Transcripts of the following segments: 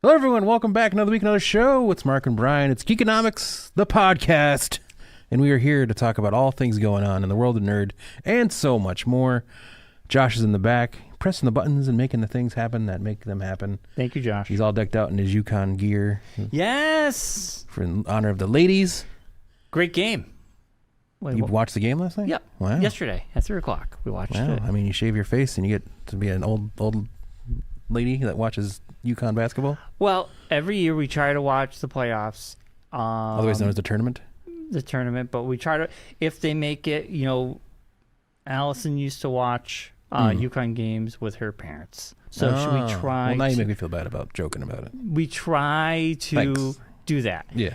Hello, everyone. Welcome back. Another week, another show. It's Marc and Bryon. It's Geekonomics, the podcast. And we are here to talk about all things going on in the world of nerd and so much more. Josh is in the back, pressing the buttons and making the things happen that make them happen. Thank you, Josh. He's all decked out in his Yukon gear. Yes. For in honor of the ladies. Great game. Wait, You watched the game last night? Yep. Wow. Yesterday at 3 o'clock. We watched it. I mean, you shave your face and you get to be an old lady that watches Yukon basketball. Well, every year we try to watch the playoffs. Otherwise known as the tournament. The tournament, but we try to, if they make it, Allison used to watch Yukon games with her parents. So should we try? Well, now you make me feel bad about joking about it. We try to do that. Yeah.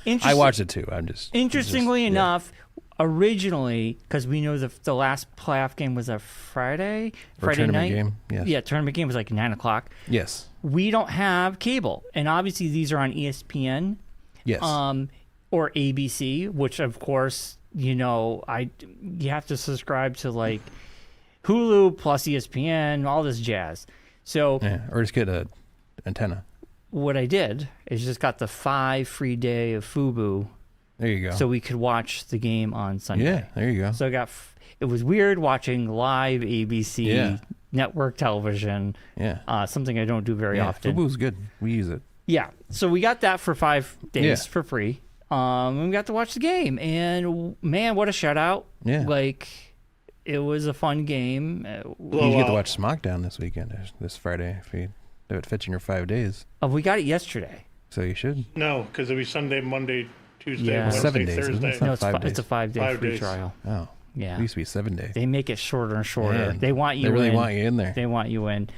I watched it too. Interestingly enough, originally, because we know the last playoff game was a Friday night game. Yes. Yeah, tournament game was like 9 o'clock. Yes. We don't have cable, and obviously these are on ESPN. Yes. Or ABC, which of course you have to subscribe to like Hulu plus ESPN, all this jazz. So or just get an antenna. What I did is just got the 5 free day of Fubo. There you go. So we could watch the game on Sunday. Yeah, there you go. So it was weird watching live ABC network television. Yeah. Something I don't do very often. Fubo's good. We use it. Yeah. So we got that for 5 days for free. And we got to watch the game, and man, what a shutout! Yeah, it was a fun game. You get to watch SmackDown this weekend, this Friday, if it fits in your 5 days. We got it yesterday, so you should. No, because it'll be Sunday, Monday, Tuesday, Wednesday, 7 days, Thursday. No, it's a 5-day free trial. Oh, yeah. It used to be 7 days. They make it shorter and shorter. Man, they want you. They really want you in there. They want you in.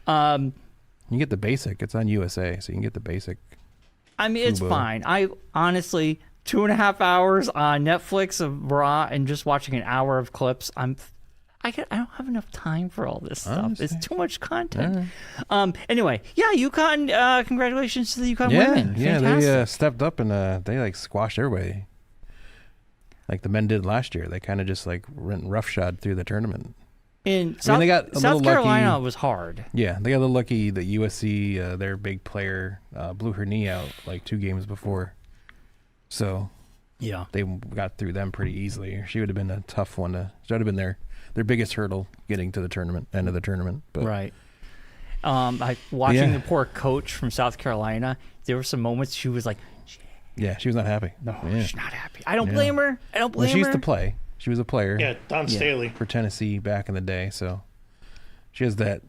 You get the basic. It's on USA, so you can get the basic. I mean, it's fine. I honestly, 2.5 hours on Netflix of Raw and just watching an hour of clips. I don't have enough time for all this stuff. It's too much content. Right. Anyway, Yukon. Congratulations to the Yukon women. Yeah, Fantastic. they stepped up and they squashed everybody. Like the men did last year. They kind of just went roughshod through the tournament. South Carolina was hard. Yeah, they got a little lucky that USC, their big player, blew her knee out 2 games before. So they got through them pretty easily. She would have been a tough one. She would have been their biggest hurdle getting to the end of the tournament. But, right. Watching the poor coach from South Carolina, there were some moments she was like, yeah, she was not happy. No, she's not happy. I don't blame her. She used to play. She was a player. Yeah, Don Staley. For Tennessee back in the day, so she has that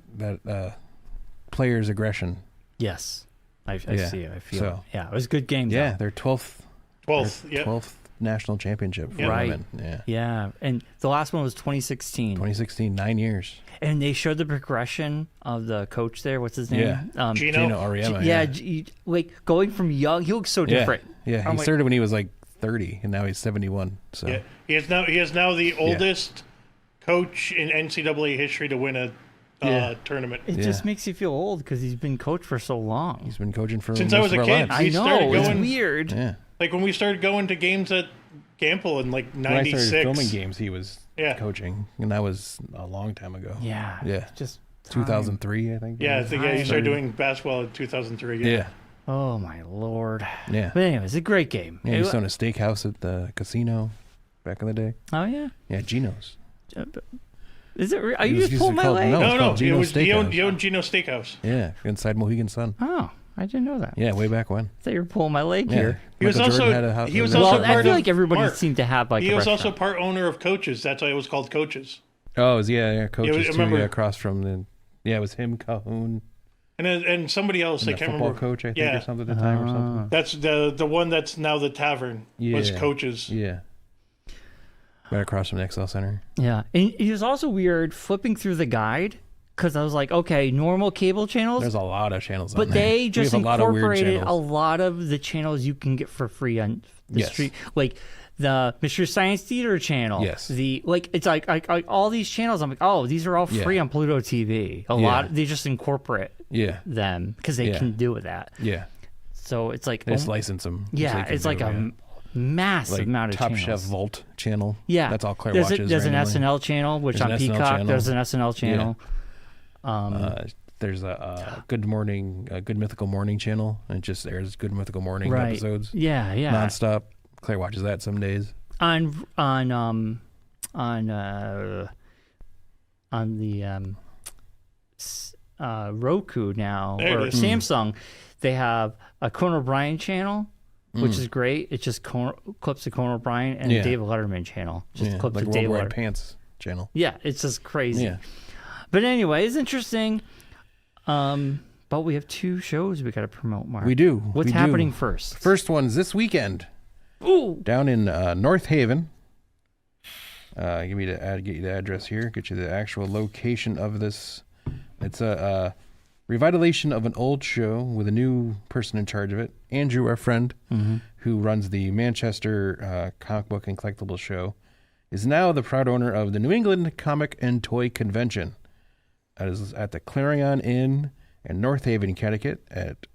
player's aggression. Yes. I see it. I feel it. Yeah, it was a good game. Yeah, their 12th 12th national championship for women. Yeah, and the last one was 2016. 2016, 9 years. And they showed the progression of the coach there. What's his name? Yeah, Gino Auriemma. Going from young, he looks so different. Yeah, he started when he was 30, and now he's 71. So he is now the oldest coach in NCAA history to win a tournament. It just makes you feel old because he's been coached for so long. He's been coaching for since I was a kid. I know, it's weird. Yeah. When we started going to games at Gamble in 96. When I started filming games, he was coaching, and that was a long time ago. Yeah. Just 2003, I think. Yeah, he started doing basketball in 2003. Yeah. Oh my Lord. Yeah. But anyways, it's a great game. Yeah, he used to own a steakhouse at the casino back in the day. Oh yeah. Yeah, Gino's. Is it? Are you just pulling my leg? No. He owned Gino's Steakhouse. Yeah, inside Mohegan Sun. Oh, I didn't know that. Yeah, way back when. I thought you were pulling my leg here. He was also I feel like everybody seemed to have He was also part owner of Coaches. That's why it was called Coaches. Oh, Coaches too. Across from the. Yeah, it was him, Cahoon. And somebody else, I can't remember. Football coach, I think, or something at the time, or something. That's the one that's now the tavern. Was Coaches. Yeah. Right across from the XL Center. Yeah, and it was also weird flipping through the guide because I was like, okay, normal cable channels. There's a lot of channels, but they just incorporated a lot of the channels you can get for free on the street, like the Mystery Science Theater channel. Yes. It's like all these channels. I'm like, oh, these are all free on Pluto TV. A lot they just incorporate them because they can do that. Yeah. So it's like they just license them. Yeah, it's like a massive amount of Top channels. Chef Vault channel. Yeah, that's all Claire watches. There's an SNL channel, which on Peacock there's an SNL channel. I there's a Good Mythical Morning channel, and it just airs Good Mythical Morning episodes. Yeah, nonstop. Claire watches that some days. On the Roku now or Samsung, they have a Conan O'Brien channel, which is great. It's just clips of Conan O'Brien, and a David Letterman channel, just clips like of David Letterman Pants channel. Yeah, it's just crazy. Yeah. But anyway, it's interesting. But we have 2 shows we got to promote, Mark. We do. What's happening first? First one's this weekend. Ooh. Down in North Haven. Get you the address here. Get you the actual location of this. It's a revitalization of an old show with a new person in charge of it. Andrew, our friend, who runs the Manchester comic book and collectible show, is now the proud owner of the New England Comic and Toy Convention. That is at the Clarion Inn in North Haven, Connecticut at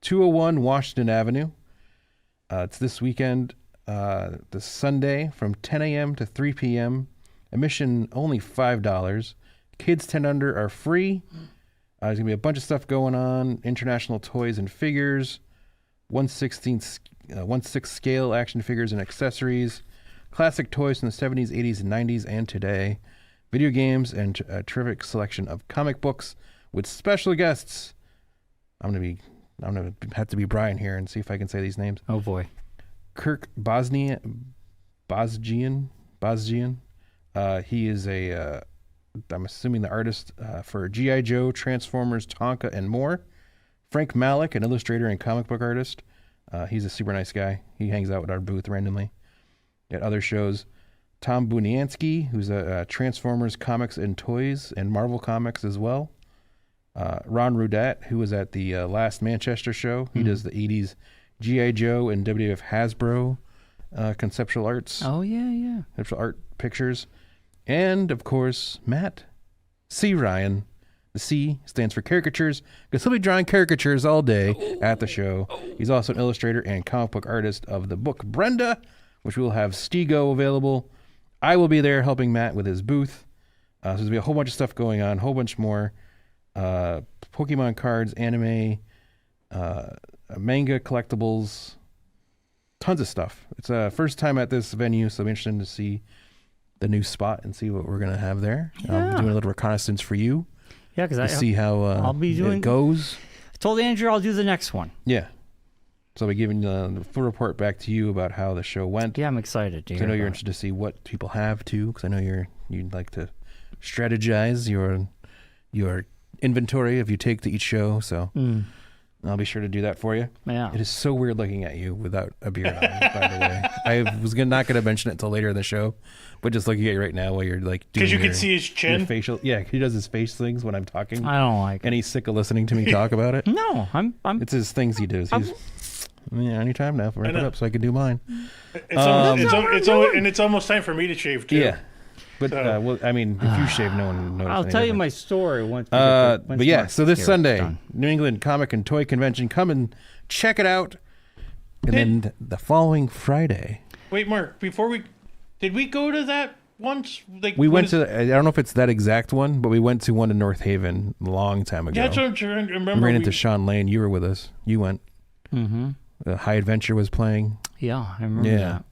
201 Washington Avenue. It's this weekend, this Sunday from 10 a.m. to 3 p.m. Admission only $5. Kids 10 under are free. There's going to be a bunch of stuff going on. International toys and figures. 1/6 scale action figures and accessories. Classic toys from the 70s, 80s, and 90s and today. Video games and a terrific selection of comic books with special guests. I'm gonna have to be Bryon here and see if I can say these names. Oh boy. Kirk Bosgian. He is I'm assuming the artist for G.I. Joe, Transformers, Tonka, and more. Frank Malick, an illustrator and comic book artist. He's a super nice guy. He hangs out at our booth randomly at other shows. Tom Buniansky, who's a Transformers comics and toys and Marvel comics as well. Ron Rudat, who was at the last Manchester show. He does the 80s G.I. Joe and WWF Hasbro conceptual arts. Oh, yeah. Conceptual art pictures. And, of course, Matt C. Ryan. The C stands for caricatures, because he'll be drawing caricatures all day at the show. He's also an illustrator and comic book artist of the book Brenda, which we will have Stego available. I will be there helping Matt with his booth. So there's going to be a whole bunch of stuff going on, a whole bunch more. Pokemon cards, anime, manga collectibles, tons of stuff. It's a first time at this venue, so I'm interested to see the new spot and see what we're going to have there. Yeah. I'm doing a little reconnaissance for you. Yeah, because see how it goes. I told Andrew I'll do the next one. Yeah. So I'll be giving the full report back to you about how the show went. Yeah, I'm excited. I know you're interested to see what people have too, because I know you'd like to strategize your inventory if you take to each show. So I'll be sure to do that for you. Yeah. It is so weird looking at you without a beard on, by the way. I was not going to mention it until later in the show, but just looking at you right now while you're like doing because you can see his chin. Facial. Yeah, he does his face things when I'm talking. I don't like it. And he's sick of listening to me talk about it. No, I'm. It's his things he does. Anytime now. Wrap it up so I can do mine. It's almost time for me to shave too. Yeah. But I mean, if you shave, no one knows. I'll tell you my story once. But yeah, so this Sunday, New England Comic and Toy Convention, come and check it out. And then the following Friday. Wait, Mark, did we go to that once? We went to, I don't know if it's that exact one, but we went to one in North Haven a long time ago. That's what I remember. We ran into Sean Lane. You were with us. You went. Mm-hmm. High Adventure was playing. Yeah, I remember that.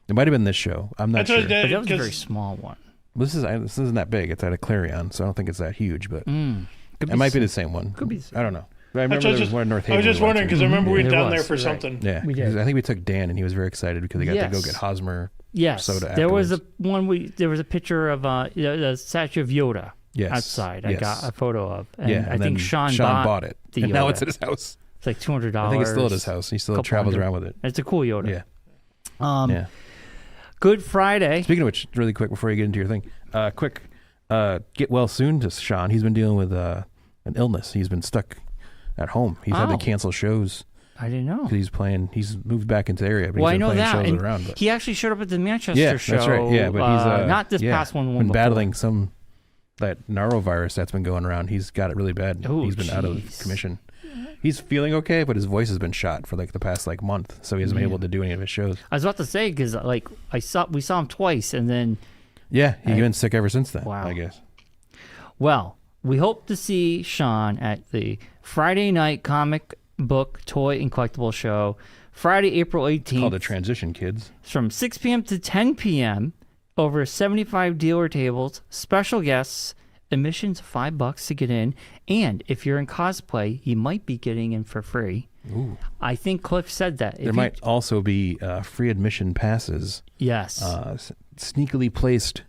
It might have been this show. I'm not sure. But that was a very small one. This isn't that big. It's at a Clarion, so I don't think it's that huge. But it might be the same one. Could be. I don't know. But I remember there was one in North Haven. I was just wondering because I remember we were down there for something. Right. Yeah, we did. I think we took Dan, and he was very excited because they got to go get Hosmer soda. There was There was a picture of the statue of Yoda outside. I got a photo of. And I think Sean bought it. And now it's at his house. It's like $200. I think it's still at his house. He still travels around with it. It's a cool Yoda. Yeah. Good Friday. Speaking of which, really quick before you get into your thing, get well soon to Sean. He's been dealing with an illness. He's been stuck at home. He's had to cancel shows. I didn't know. He's moved back into the area. But well, he's been I know that. Shows around, he actually showed up at the Manchester show. That's right. Yeah, but he's not this past one. Been battling that norovirus that's been going around. He's got it really bad. He's been out of commission. He's feeling okay, but his voice has been shot for the past month, so he hasn't been able to do any of his shows. I was about to say because we saw him twice, and then he's been sick ever since then. Wow. I guess. Well, we hope to see Sean at the Friday night comic book, toy, and collectible show, Friday, April 18th. Called a transition, kids. From 6 p.m. to 10 p.m. Over 75 dealer tables, special guests, admissions $5 to get in, and if you're in cosplay, you might be getting in for free. Ooh. I think Cliff said that. There might also be free admission passes. Yes. Sneakily placed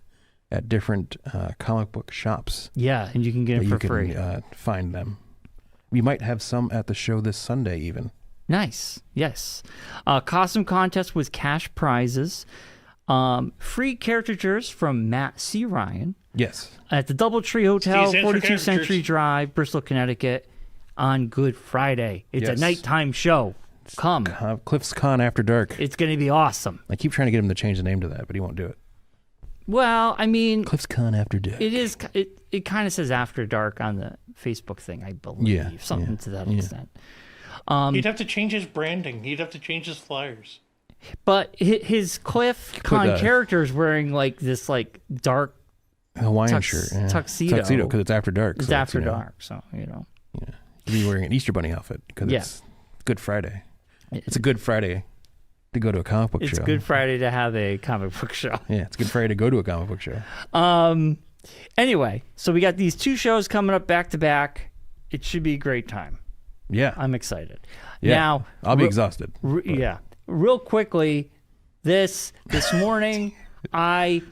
at different comic book shops. Yeah, and you can get in for free. Find them. We might have some at the show this Sunday even. Nice. Yes. Costume contest with cash prizes. Free caricatures from Matt C. Ryan. Yes. At the DoubleTree Hotel, 42 Century Drive, Bristol, Connecticut, on Good Friday. It's a nighttime show. Come. Cliff's Con After Dark. It's going to be awesome. I keep trying to get him to change the name to that, but he won't do it. Well, I mean, Cliff's Con After Dark. It is. It kind of says After Dark on the Facebook thing, I believe. Yeah. Something to that extent. He'd have to change his branding. He'd have to change his flyers. But his Cliff Con character is wearing like this like dark Hawaiian shirt. Yeah. Tuxedo because it's after dark. It's after dark, so you know. Yeah. You'd be wearing an Easter Bunny outfit because it's Good Friday. It's a Good Friday to go to a comic book show. It's Good Friday to have a comic book show. Yeah, it's Good Friday to go to a comic book show. Anyway, so we got these two shows coming up back to back. It should be a great time. Yeah. I'm excited. Yeah. Now, I'll be exhausted. Yeah. Real quickly, this morning, my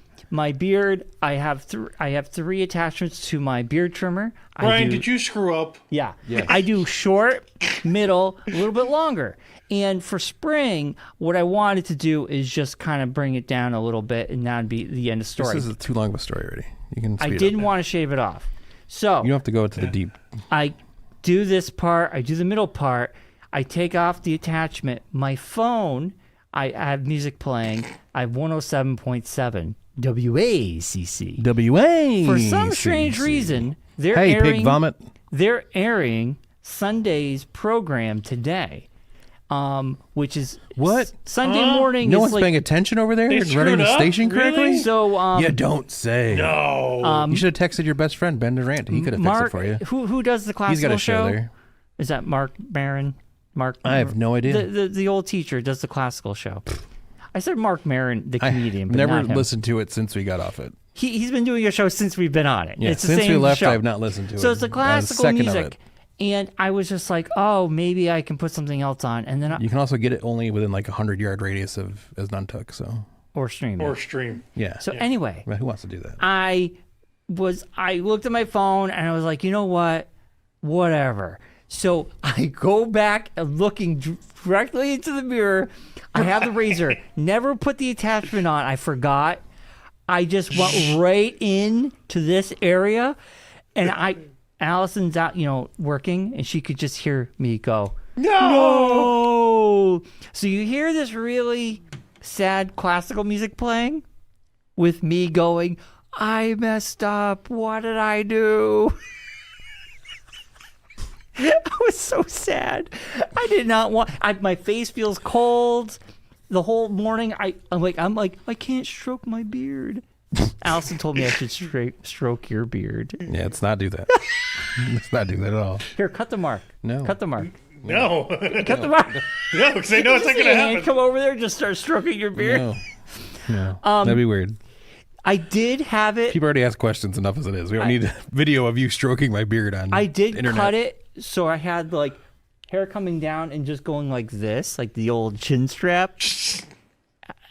beard, I have 3 attachments to my beard trimmer. Bryon, did you screw up? Yeah. Yes. I do short, middle, a little bit longer. And for spring, what I wanted to do is just kind of bring it down a little bit, and that'd be the end of the story. This is too long of a story already. You can speed I didn't want to shave it off. So you don't have to go to the deep. I do this part. I do the middle part. I take off the attachment. My phone, I have music playing. I have 107.7 WACC. WACC. For some strange reason, they're pig vomit. They're airing Sunday's program today, which is what Sunday morning. No is one's like, paying attention over there and running the station correctly. Really? So you don't say. No. You should have texted your best friend Ben Durant. He could have fixed it for you. Who does the classical He's got a show there. Is that Marc Maron? Marc? I have no idea. The old teacher does the classical show. I said Marc Maron, the comedian. But never not him. listened to it since we got off it. He's been doing a show since we've been on it. Yeah, it's the since same we left, show. I have not listened to it. So it's the classical music. And I was just like, oh, maybe I can put something else on. And then you can also get it only within like 100-yard radius of Nuntuck. So or stream. Yeah. So anyway. Well, who wants to do that? I looked at my phone and I was like, you know what? Whatever. So I go back and looking directly into the mirror. I have the razor. Never put the attachment on. I forgot. I just went right into this area, and Allison's out, working, and she could just hear me go, no. So you hear this really sad classical music playing with me going, I messed up. What did I do? I was so sad. I did not want. My face feels cold. The whole morning, I'm like, I can't stroke my beard. Allison told me I should stroke your beard. Yeah, let's not do that. Let's not do that at all. Here, cut the mark. No. Cut the mark. No. Cut the mark. No, because I know it's not going to happen. Come over there and just start stroking your beard. No. That'd be weird. I did have it. People already ask questions enough as it is. We don't need a video of you stroking my beard on I did internet. cut it, so I had like hair coming down and just going like this, like the old chin strap.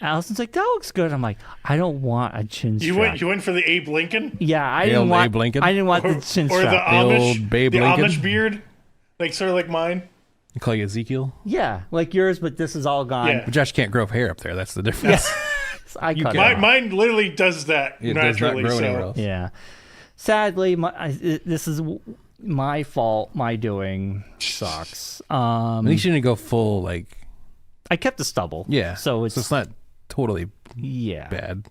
Allison's like, that looks good. I'm like, I don't want a chin strap. You went for the Abe Lincoln? Yeah, I didn't want Abe Lincoln? I didn't want the chin or strap. the old Babe Lincoln? Amish beard, like sort of like mine. You call you Ezekiel? Yeah, like yours, but this is all gone. Yeah. But Josh can't grow hair up there. That's the difference. Yeah. I cut it. Mine literally does that It naturally. does not grow anywhere else. Yeah. Sadly, this is my fault. My doing sucks. At least you didn't go full like. I kept the stubble. Yeah. So it's not totally bad.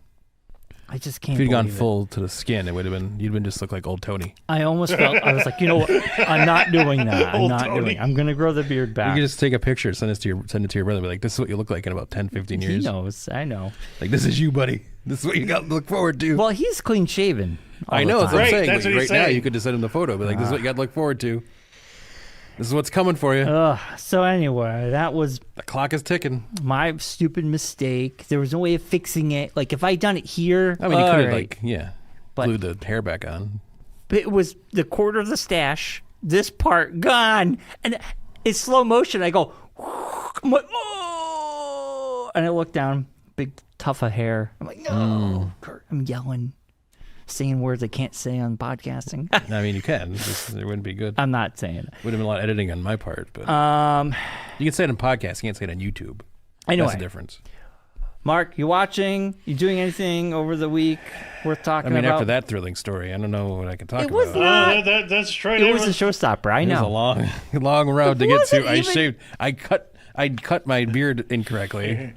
I just can't. If you'd gone believe full to the skin, it would have been. You'd been just look like old Tony. I almost felt. I was like, you know what? I'm not doing that. Old Tony. I'm gonna grow the beard You back. could just take a picture, send it to your brother. Be like, this is what you look like in about 10, 15 years. He knows. I know. Like, this is you, buddy. This is what you got to look forward to. Well, he's clean shaven. I know. That's what I'm saying. That's Like, what right now, you could just send him the photo. But like, this is what you got to look forward to. This is what's coming for you. So anyway, that was... The clock is ticking. My stupid mistake. There was no way of fixing it. Like, if I'd done it here... I mean, you could have, glued the hair back on. But it was the quarter of the stash, this part gone. And it's slow motion. I go... I'm like, oh! And I look down, big tuft of hair. I'm like, no. Kurt, I'm yelling. Saying words I can't say on podcasting. I mean, you can. It wouldn't be good. I'm not saying it. Would have been a lot of editing on my part, but you can say it in podcasts. You can't say it on YouTube. Anyway, that's the difference. Mark, you watching? You doing anything over the week worth talking about? I mean, after that thrilling story, I don't know what I can talk about. It was not. That's right. It was a showstopper. I know. It was a long road to get to. I shaved. I cut my beard incorrectly.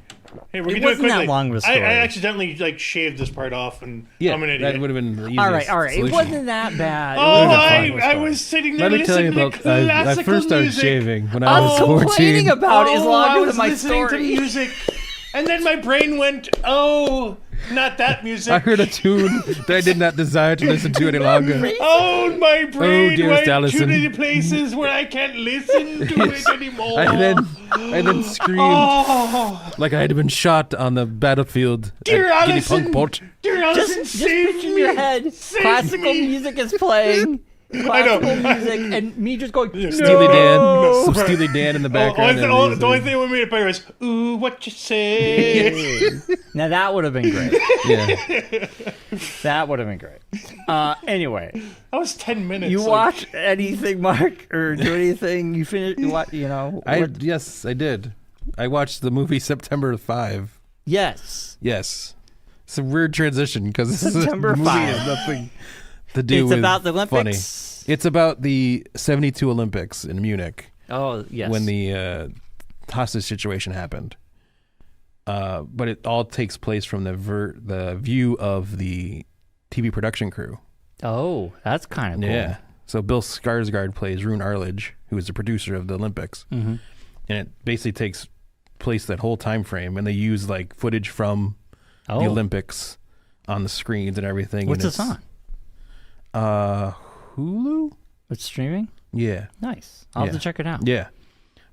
Hey, it wasn't that long of a story. I accidentally shaved this part off, and I'm an idiot. That would have been the easiest all right. solution. It wasn't that bad. I was sitting there listening to classical music. I first started shaving when I was 14. Complaining about it is longer than my listening story. to music, and then my brain went, "Oh, not that music." I heard a tune that I did not desire to listen to any longer. Oh, my brain went to Allison. the places where I can't listen to it anymore. I then screamed like I had been shot on the battlefield. Dear at Allison, Guinea Punk Dear Allison, Just picture in your head, classical music is playing. Classical music and me just going, Steely Dan, some Steely Dan in the background. The only thing that made it better was, ooh, what you say? Now that would have been great. Yeah. That would have been great. Anyway. That was 10 minutes. You watch anything, Mark, or do anything? You finish, Yes, I did. I watched the movie September 5. Yes. It's a weird transition because September 5 has nothing to do with It's about the Olympics. Funny. It's about the 72 Olympics in Munich. Oh, yes. When the hostage situation happened. But it all takes place from the view of the TV production crew. Oh, that's kind of cool. Yeah. So Bill Skarsgård plays Rune Arledge, who is the producer of the Olympics. Mm-hmm. And it basically takes place that whole time frame, and they use like footage from the Olympics on the screens and everything. What's this on? Hulu? It's streaming? Yeah. Nice. I'll have to check it out. Yeah.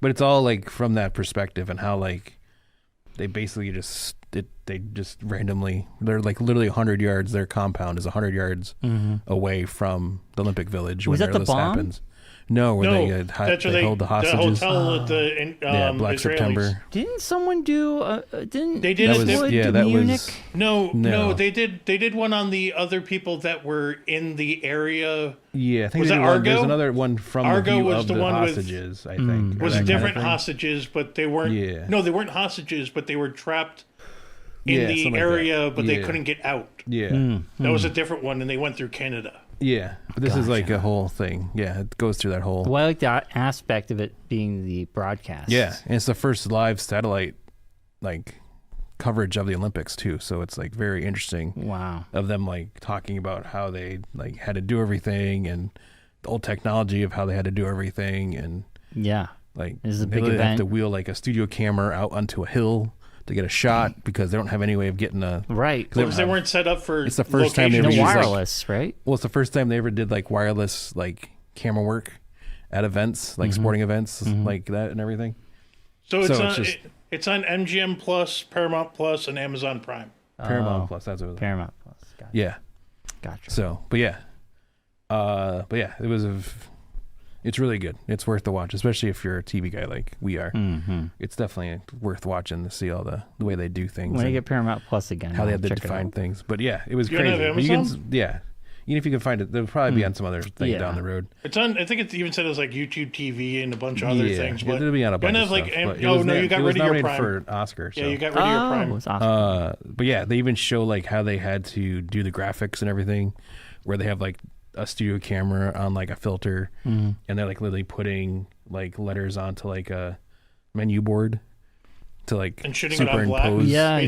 But it's all like from that perspective and how like they basically they just randomly, they're like literally 100 yards, their compound is 100 yards away from the Olympic Village. Was when that the bomb? Happens. No, they hold the hostages. The hotel at the Black Israelis. September. Didn't someone do? Didn't they did that Munich? Was no. They did one on the other people that were in the area. Yeah, I think was that Argo? There's another one from Argo the view was of the one hostages. I think was different hostages, but they weren't. Yeah. No, they weren't hostages, but they were trapped in the area, but they couldn't get out. Yeah, that was a different one, and they went through Canada. Yeah, but this is like a whole thing. Yeah, it goes through that whole. Well, I like the aspect of it being the broadcast. Yeah, and it's the first live satellite like coverage of the Olympics too. So it's like very interesting. Wow. Of them like talking about how they like had to do everything and the old technology of how they had to do everything and like this is a they big event. have to wheel like a studio camera out onto a hill to get a shot because they don't have any way of getting a because they weren't set up for. It's the first time they ever used wireless, right? Well, it's the first time they ever did like wireless like camera work at events, like sporting events, like that and everything. So it's on MGM Plus, Paramount Plus, and Amazon Prime. Paramount Plus, that's what it was. Paramount Plus. Gotcha. Yeah. Gotcha. So, but yeah, it was it's really good. It's worth the watch, especially if you're a TV guy like we are. Mm-hmm. It's definitely worth watching to see all the way they do things. When I get Paramount Plus again, how they have to define things. But yeah, it was crazy. Have Amazon? Even if you can find it, there'll probably be on some other thing down the road. It's on. I think it even said it was like YouTube TV and a bunch of other things. But it'll be on a bunch of stuff. You got rid of your Prime for an Oscar. So. Yeah, you got rid of your Prime. It was awesome. But yeah, they even show like how they had to do the graphics and everything, where they have like a studio camera on like a filter, and they're like literally putting like letters onto like a menu board to like and shooting superimpose. Yeah.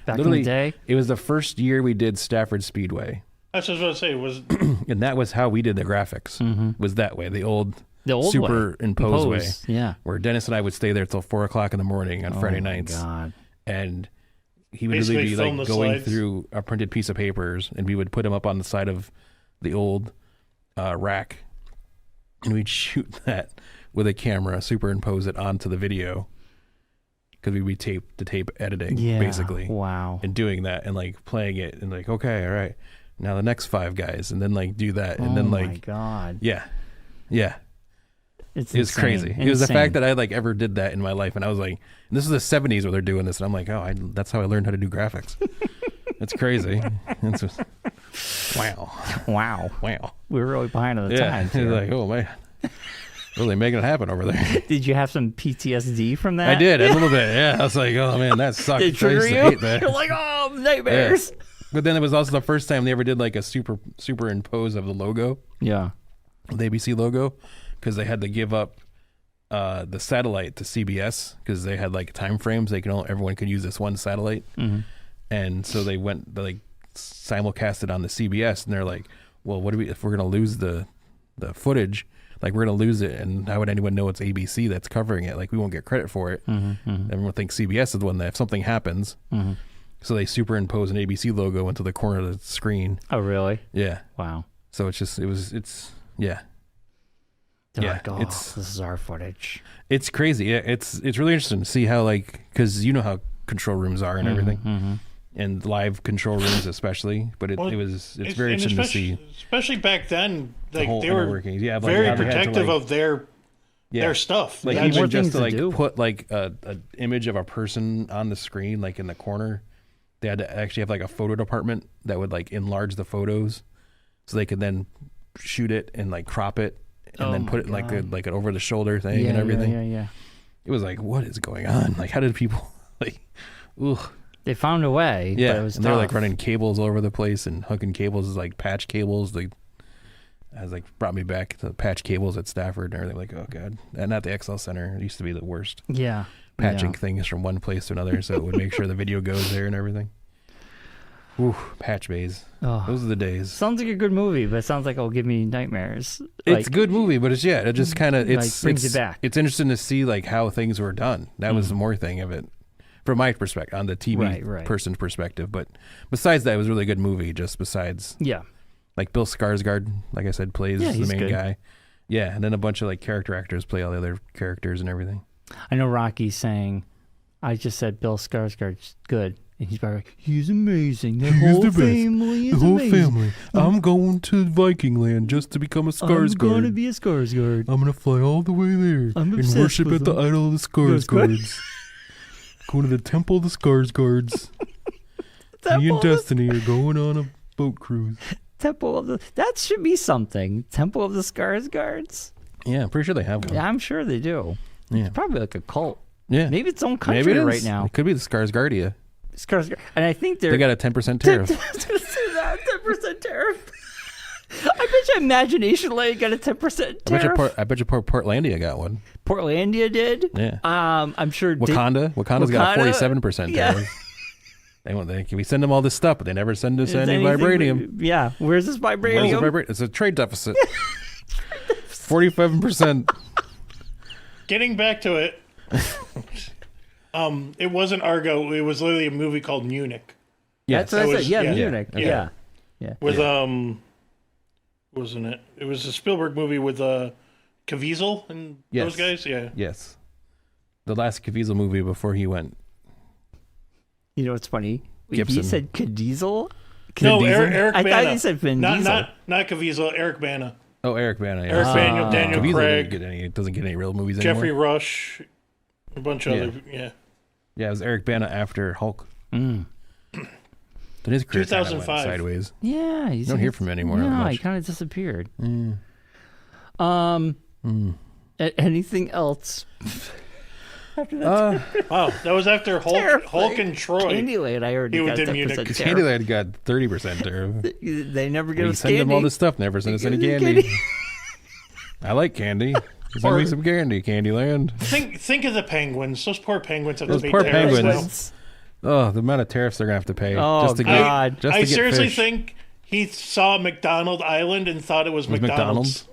Back in the day, it was the first year we did Stafford Speedway. That's what I was going to say. And that was how we did the graphics. Was that way, the old superimposed way. Yeah, where Dennis and I would stay there till 4:00 in the morning on Friday nights. God. And he would really be like going through a printed piece of papers, and we would put him up on the side of the old rack, and we'd shoot that with a camera, superimpose it onto the video, because we'd be tape editing, basically. Wow. And doing that and like playing it and like, okay, all right, now the next 5 guys, and then like do that, and then like, oh my God, yeah. It was crazy. Insane. It was the fact that I like ever did that in my life, and I was like, this is the 70s where they're doing this, and I'm like, oh, that's how I learned how to do graphics. It's crazy. It's just, wow. We were really behind on the times. It's like, oh man, really making it happen over there. Did you have some PTSD from that? I did a little bit. Yeah, I was like, oh man, that sucks. Did it trigger you? Hate that. You're like, oh, nightmares. Yeah. But then it was also the first time they ever did like a superimpose of the logo. Yeah, the ABC logo, because they had to give up the satellite to CBS because they had like time frames. Everyone could use this one satellite, and so they like simulcast it on the CBS, and they're like, well, what do we if we're gonna lose the footage? Like, we're going to lose it, and how would anyone know it's ABC that's covering it? Like, we won't get credit for it. Everyone thinks CBS is the one that, if something happens, so they superimpose an ABC logo into the corner of the screen. Oh, really? Yeah. Wow. So yeah. They're like, oh, this is our footage. It's crazy. Yeah, it's really interesting to see how, like, because you know how control rooms are and everything. And live control rooms especially, but it's very interesting to see. Especially back then, like the they were very protective of their stuff. Like even just to like put like an image of a person on the screen, like in the corner, they had to actually have like a photo department that would like enlarge the photos, so they could then shoot it and like crop it and then put it in like an over the shoulder thing and everything. Yeah. It was like, what is going on? Like, how did people like? Ugh. They found a way. Yeah, but it was and they're like running cables all over the place and hooking cables as like patch cables. Like, has like brought me back to patch cables at Stafford and everything. Like, oh god, and not the XL Center. It used to be the worst. Yeah, patching things from one place to another, so it would make sure the video goes there and everything. Ooh, patch bays. Oh, those are the days. Sounds like a good movie, but it sounds like it'll give me nightmares. It's a good movie, but it just kind of brings it back. It's interesting to see like how things were done. That was the more thing of it. From my perspective, on the TV person's perspective. But besides that, it was a really good movie, just besides... Yeah. Like Bill Skarsgård, like I said, plays the main guy. Yeah, and then a bunch of like character actors play all the other characters and everything. I know Rocky's saying, I just said Bill Skarsgård's good. And he's probably like, he's amazing. The whole family is amazing. The whole family. I'm going to Viking Land just to become a Skarsgård. I'm going to be a Skarsgård. I'm going to fly all the way there and worship at the idol of the Skarsgårds. Going to the Temple of the Skarsgårds. Me and Destiny are going on a boat cruise. That should be something. Temple of the Skarsgårds. Yeah, I'm pretty sure they have one. Yeah, I'm sure they do. Yeah. It's probably like a cult. Yeah. Maybe it's own country right now. It could be the Skarsgårdia. And I think they got a 10% tariff. I was going to say that, 10% tariff. I bet you Imagination Land got a 10% tariff. I bet you Portlandia got one. Portlandia did? Yeah. I'm sure. Wakanda's got a 47% tariff. We send them all this stuff, but they never send us any vibranium. Yeah. Where's this vibranium? It's a trade deficit. 47%. Getting back to it. It wasn't Argo. It was literally a movie called Munich. Yes. That's what I said. Yeah, Munich. Yeah. With wasn't it? It was a Spielberg movie with Caviezel and those guys. Yeah. Yes. The last Caviezel movie before he went. You know what's funny? Gibson. He said Caviezel. No, Eric Bana. I thought he said Vin Diesel. Not Caviezel. Eric Bana. Oh, Eric Bana. Yeah. Eric Daniel Craig. Doesn't get any real movies Jeffrey anymore. Rush. A bunch of other. Yeah. Yeah, it was Eric Bana after Hulk. Then his career 2005 went sideways. Yeah, you don't hear from him anymore. No, he kind of disappeared. Anything else? After that, wow, that was after Hulk and Troy. Candyland, I already got 10% tariff. Candyland got 30% tariff. They never give us candy. Send them all this stuff, never send us any candy. I like candy. Send me some candy, Candyland. Think of the penguins. Those poor penguins have to pay tariffs. Penguins. Oh, the amount of tariffs they're gonna have to pay. Oh, just to God. Get, I seriously think he saw McDonald Island and thought it was McDonald's.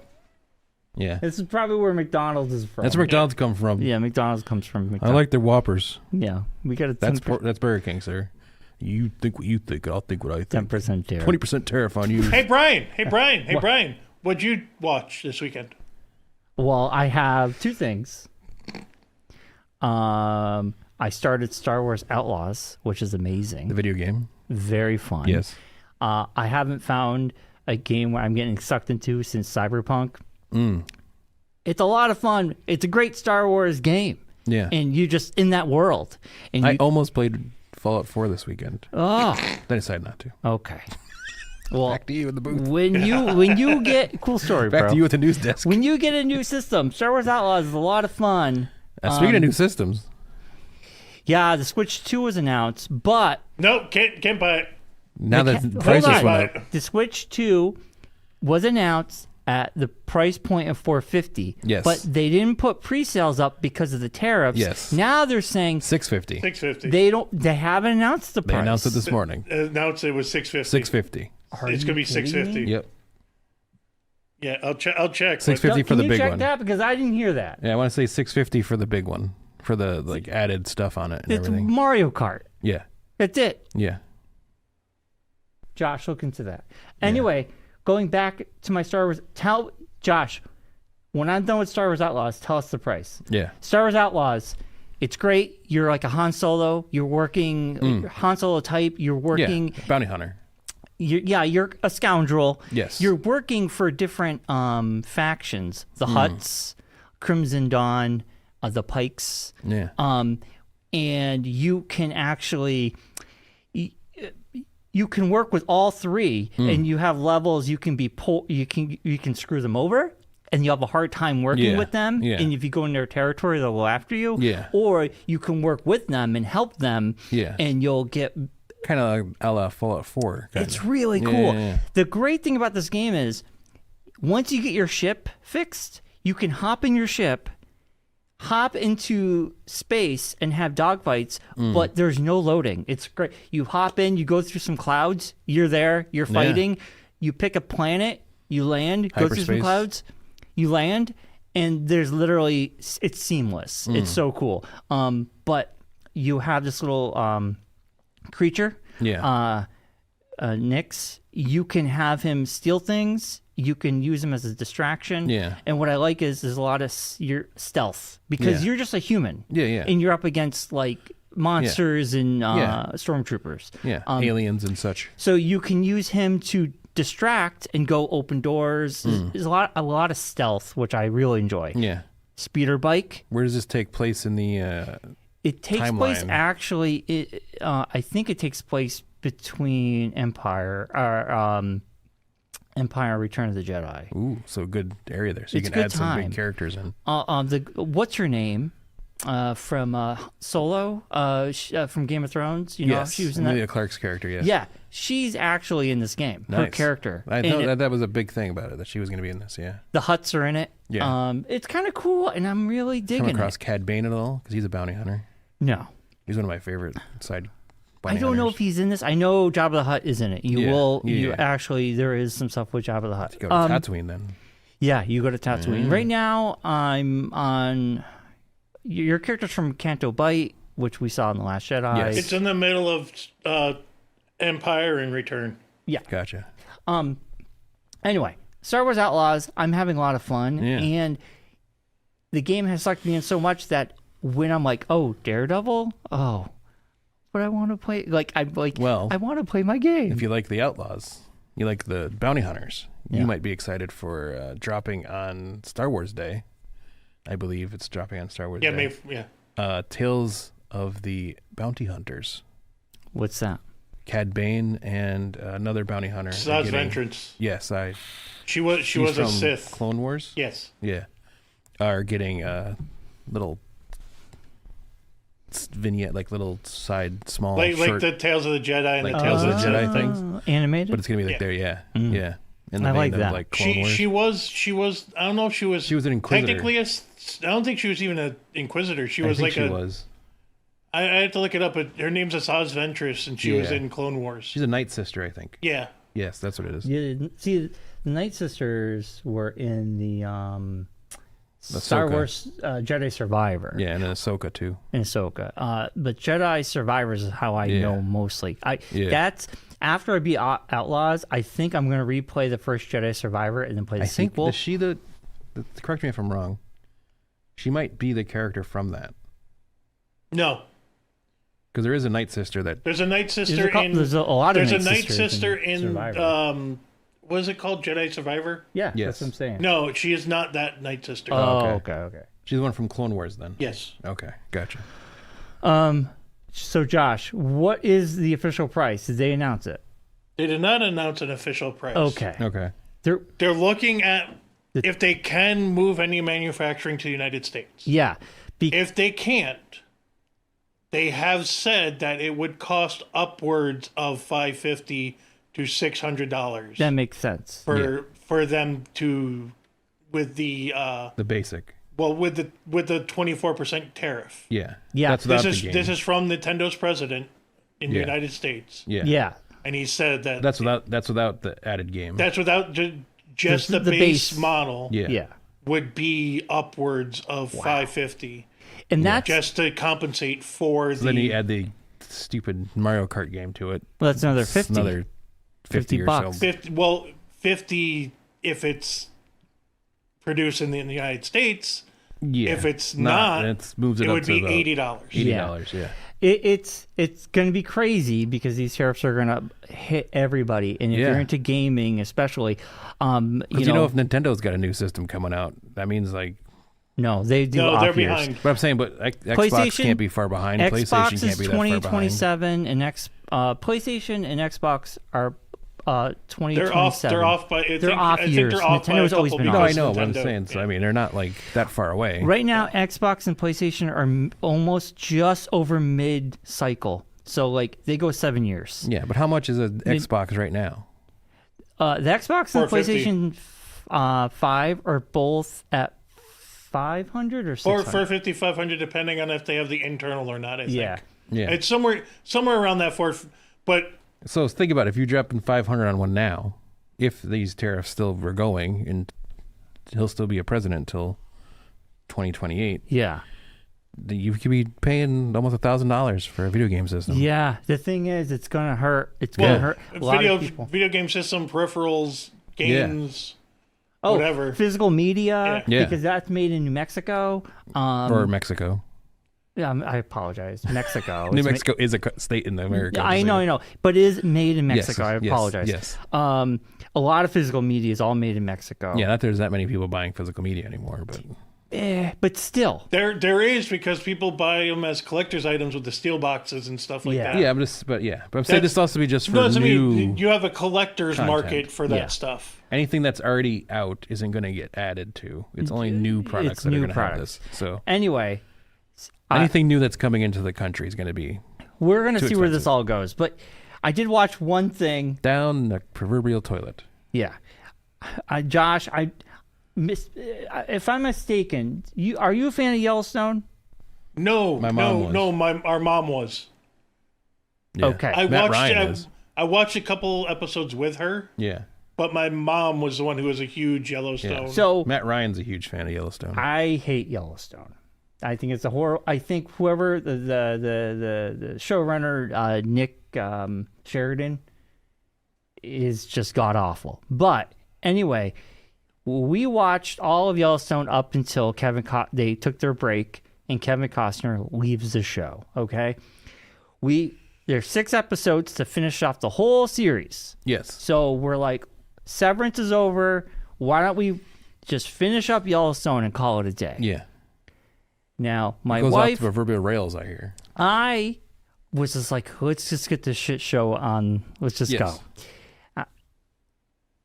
Yeah. This is probably where McDonald's is from. That's where McDonald's come from. Yeah, McDonald's comes from McDonald's. I like their Whoppers. Yeah. We got a That's Burger King, sir. You think what you think, I'll think what I think. 10% tariff. 20% tariff on you. Hey, Bryon. Bryon. What'd you watch this weekend? Well, I have two things. I started Star Wars Outlaws, which is amazing. The video game? Very fun. Yes. I haven't found a game where I'm getting sucked into since Cyberpunk. It's a lot of fun. It's a great Star Wars game. Yeah. And you just in that world. And I almost played Fallout 4 this weekend. Oh. Then I decided not to. Okay. Well, back to you in the booth. When you get cool story, back bro. to you at the news desk. When you get a new system, Star Wars Outlaws is a lot of fun. Speaking of new systems. Yeah, the Switch 2 was announced, but nope, can't buy it. Now that the prices went up. The Switch 2 was announced at the price point of $450. Yes. But they didn't put pre-sales up because of the tariffs. Yes. Now they're saying $650. $650. They haven't announced the price. They announced it this morning. Announced it was $650. $650. It's gonna be $650. Yep. Yeah, I'll check. $650 for the big one. Can you check that because I didn't hear that? Yeah, I want to say $650 for the big one, for the like added stuff on it and it's everything. Mario Kart. Yeah. That's it. Yeah. Josh, look into that. Anyway, going back to my Star Wars, tell Josh, when I'm done with Star Wars Outlaws, tell us the price. Yeah. Star Wars Outlaws, it's great. You're like a Han Solo. You're working Han Solo type. You're working bounty hunter. You're a scoundrel. Yes. You're working for different factions. The Hutts, Crimson Dawn, the Pikes. Yeah. And you can actually you can work with all three, and you have levels. You can be you can screw them over, and you have a hard time working with them. Yeah. And if you go in their territory, they'll go after you. Yeah. Or you can work with them and help them. Yeah. And you'll get kind of like a la Fallout 4. It's really cool. Yeah. The great thing about this game is once you get your ship fixed, you can hop in your ship, hop into space, and have dogfights, but there's no loading. It's great. You hop in, you go through some clouds, you're there, you're fighting, you pick a planet, you land, go through some clouds, you land, and there's literally, it's seamless. It's so cool. But you have this little creature, Nyx. You can have him steal things. You can use him as a distraction. Yeah. And what I like is there's a lot of your stealth because you're just a human. Yeah. And you're up against like monsters and stormtroopers. Yeah. Aliens and such. So you can use him to distract and go open doors. There's a lot of stealth, which I really enjoy. Yeah. Speeder bike. Where does this take place in the It takes timeline? Place actually. I think it takes place between Empire and Return of the Jedi. Ooh, so good area there. So you can add some big characters in. What's her name from Solo? From Game of Thrones. You know, she was in Emilia Clarke's character. Yes. Yeah, she's actually in this game. Nice. Her character. I know that was a big thing about it, that she was going to be in this. Yeah. The Hutts are in it. Yeah. It's kind of cool, and I'm really digging it. Come across Cad Bane at all? Because he's a bounty hunter. No. He's one of my favorite side. I don't know if he's in this. I know Jabba the Hutt is in it. You actually, there is some stuff with Jabba the Hutt. Go to Tatooine then. Yeah, you go to Tatooine. Right now, I'm on. Your character's from Canto Bight, which we saw in The Last Jedi. Yes. It's in the middle of Empire and Return. Yeah. Gotcha. Anyway, Star Wars Outlaws, I'm having a lot of fun. Yeah. And the game has sucked me in so much that when I'm like, oh, Daredevil? Oh. But I want to play, I want to play my game. If you like the Outlaws, you like the bounty hunters, you might be excited for dropping on Star Wars Day. I believe it's dropping on Star Wars Day. Tales of the Bounty Hunters. What's that? Cad Bane and another bounty hunter. Saz Ventrance. Yes, She was a Sith. Clone Wars? Yes. Yeah. Are getting little vignette, like little side small like the Tales of the Jedi and the Tales of the Jedi things animated, but it's gonna be like there yeah in the I like that. Like Clone Wars. she was I don't know if she was an Inquisitor. Technically I don't think she was even an Inquisitor. She was I had to look it up, but her name's Asajj Ventress, and she was in Clone Wars. She's a Night Sister, I think. Yeah. Yes, that's what it is. Yeah, see, the Night Sisters were in the Star Wars Jedi Survivor. Yeah, and Ahsoka too. And Ahsoka. But Jedi Survivors is how I know mostly. That's after I beat Outlaws. I think I'm going to replay the first Jedi Survivor and then play the sequel. Is she the? Correct me if I'm wrong. She might be the character from that. No. Because there is a Night Sister that... There's a Night Sister in... There's a lot of There's a Night Sister in... what is it called? Jedi Survivor? Yeah, that's what I'm saying. No, she is not that Night Sister. Oh, okay. She's the one from Clone Wars then? Yes. Okay, gotcha. So, Josh, what is the official price? Did they announce it? They did not announce an official price. Okay. They're looking at if they can move any manufacturing to the United States. Yeah. If they can't, they have said that it would cost upwards of $550 to $600. That makes sense. For them to, with the basic. Well, with the 24% tariff. Yeah. That's this is from Nintendo's president in the United States. Yeah. And he said that that's without the added game. That's without just the base model. Yeah. Would be upwards of $550. And that's just to compensate for then you add the stupid Mario Kart game to it. Well, that's another 50. Another 50 or bucks. so. 50 if it's produced in the United States. Yeah. If it's not, it moves it would up be to $80. $80, yeah. It's going to be crazy because these tariffs are going to hit everybody, and if you're into gaming, especially, if Nintendo's got a new system coming out, that means like. No, they do. No, they're years. behind. But I'm saying, Xbox can't be far behind. Xbox PlayStation can't is be that far behind. 2027, and PlayStation and Xbox are 2027. They're off by. They're off years. Nintendo's always been off. No, I know what I'm saying. So I mean, they're not like that far away. Right now, Xbox and PlayStation are almost just over mid-cycle. So like they go 7 years. Yeah, but how much is an Xbox right now? The Xbox and PlayStation 5 are both at 500 or 600? 450, 500, depending on if they have the internal or not. I think. Yeah. It's somewhere around that but. So think about it. If you're dropping 500 on one now, if these tariffs still were going, and he'll still be a president until 2028. Yeah. You could be paying almost $1,000 for a video game system. Yeah. The thing is, it's going to hurt. It's going to hurt a lot of people. Video game system, peripherals, games, whatever. Physical media, Yeah. because that's made in New Mexico. Or Mexico. Yeah, I apologize. Mexico. New Mexico is a state in America. I know. But it is made in Mexico. I apologize. Yes. A lot of physical media is all made in Mexico. Yeah, not there's that many people buying physical media anymore, but... but still. There is, because people buy them as collector's items with the steel boxes and stuff like that. Yeah, but I'm saying this also be just for new... you have a collector's content. Market for that stuff. Anything that's already out isn't going to get added to. It's only new products that are going to have this. So anyway... anything new that's coming into the country is going to be We're going to see where this all goes. But I did watch one thing. Down the proverbial toilet. Yeah. Josh, if I'm mistaken, are you a fan of Yellowstone? No, my mom was. Our mom was. Yeah. Okay. I watched a couple episodes with her. Yeah. But my mom was the one who was a huge Yellowstone. Yeah. So Matt Ryan's a huge fan of Yellowstone. I hate Yellowstone. I think it's a horror. I think whoever the showrunner Nick Sheridan is just god awful. But anyway, we watched all of Yellowstone up until they took their break and Kevin Costner leaves the show. Okay, there's 6 episodes to finish off the whole series. Yes. So we're like, Severance is over. Why don't we just finish up Yellowstone and call it a day? Yeah. Now, my goes wife... off the proverbial rails, I hear. I was just like, let's just get this shit show on. Let's just go.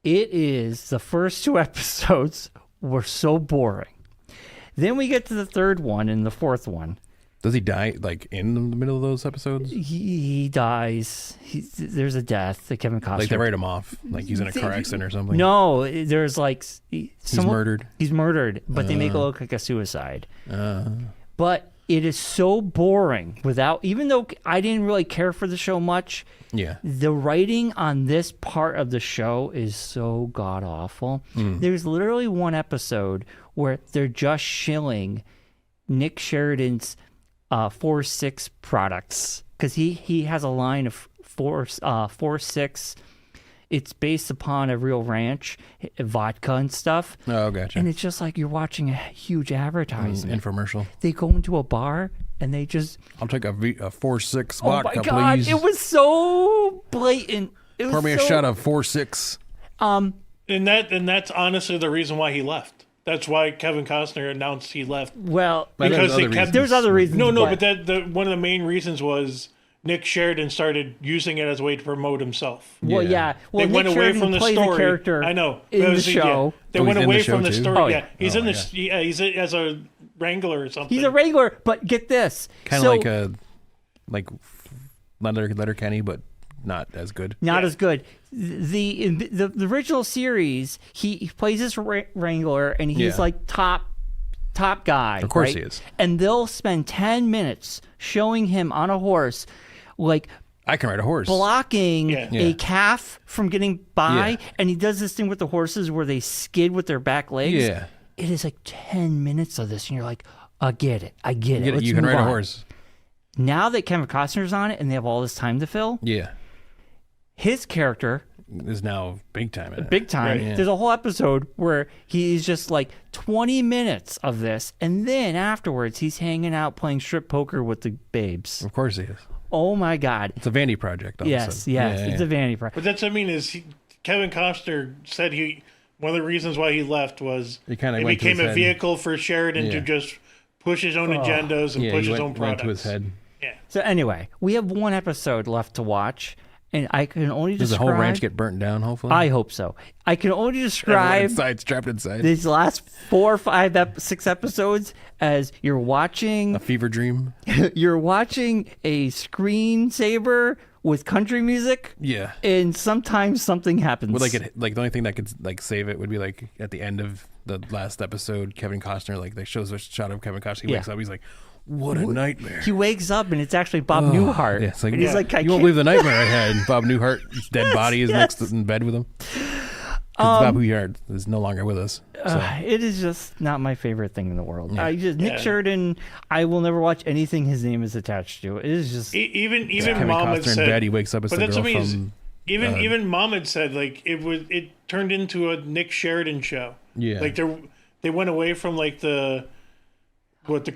It is... The first 2 episodes were so boring. Then we get to the 3rd one and the 4th one. Does he die, like, in the middle of those episodes? He dies. There's a death that Kevin Costner... Like, they write him off? Like, he's in a car accident or something? No, there's like... He's murdered? He's murdered, but they make it look like a suicide. But It is so boring even though I didn't really care for the show much. Yeah. The writing on this part of the show is so god awful. There's literally one episode where they're just shilling Nick Sheridan's 4-6 products because he has a line of 4-6. It's based upon a real ranch, vodka and stuff. Oh, gotcha. And it's just like you're watching a huge advertisement. Infomercial. They go into a bar and they just... I'll take a 4-6 vodka, oh my God, please. it was so blatant. Pour me a shot of 4-6. And that's honestly the reason why he left. That's why Kevin Costner announced he left. Well, because there's other reasons. No, but one of the main reasons was... Nick Sheridan started using it as a way to promote himself. Well, yeah. Well, they went away from the story. Character I know. In the show. Yeah. They went away from the story. Oh, yeah. He's in this. Yeah, he's as a wrangler or something. He's a wrangler, but get this. Kind of like Letterkenny, but not as good. Not as good. The original series, he plays this wrangler, and he's like top guy. Of course right? he is. And they'll spend 10 minutes showing him on a horse, like I can ride a horse, blocking a calf from getting by, and he does this thing with the horses where they skid with their back legs. Yeah, it is like 10 minutes of this, and you're like, I get it. Let's you can move ride on. a horse. Now that Kevin Costner's on it, and they have all this time to fill, his character is now big time. Big time. Right. There's a whole episode where he's just like 20 minutes of this, and then afterwards he's hanging out playing strip poker with the babes. Of course he is. Oh my God. It's a vanity project. Yes, it's a vanity project. But that's what I mean is Kevin Costner said one of the reasons why he left was it became a vehicle for Sheridan to just push his own agendas and push his own products. To his head. Yeah. So anyway, we have one episode left to watch. And I can only describe... Does the whole ranch get burnt down, hopefully? I hope so. I can only describe... Trapped inside. These last 4, 5, 6 episodes as you're watching... A fever dream? You're watching a screensaver with country music. Yeah. And sometimes something happens. Well, the only thing that could save it would be like at the end of the last episode, Kevin Costner, they shows a shot of Kevin Costner. He wakes up, he's like... What a nightmare. He wakes up and it's actually Bob Newhart. Yeah, it's and he's like, you won't believe the nightmare I had. Bob Newhart's dead body is next in bed with him. Bob Newhart is no longer with us. So. It is just not my favorite thing in the world. Yeah. Nick Sheridan, I will never watch anything his name is attached to. It is just... Even Kevin Mom Costner had said... in bed, he wakes up as the girl from... Even Mom had said, it turned into a Nick Sheridan show. Yeah. They went away from, the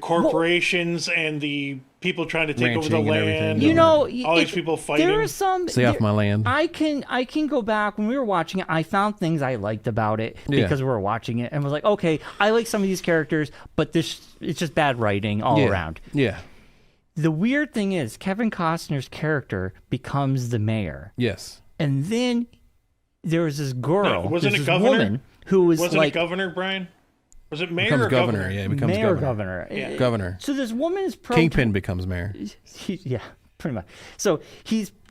corporations and the people trying to take over the land. All these people fighting. There are some... Stay off my land. I can go back. When we were watching it, I found things I liked about it because we were watching it and was like, okay, I like some of these characters, but it's just bad writing all around. Yeah. The weird thing is Kevin Costner's character becomes the mayor. Yes. And then there was this girl, wasn't it governor? Woman who was wasn't it governor, Bryon? Was it mayor or governor? governor? Yeah, he becomes mayor governor. Yeah. Governor. So this woman is Kingpin becomes mayor. Yeah, pretty much. So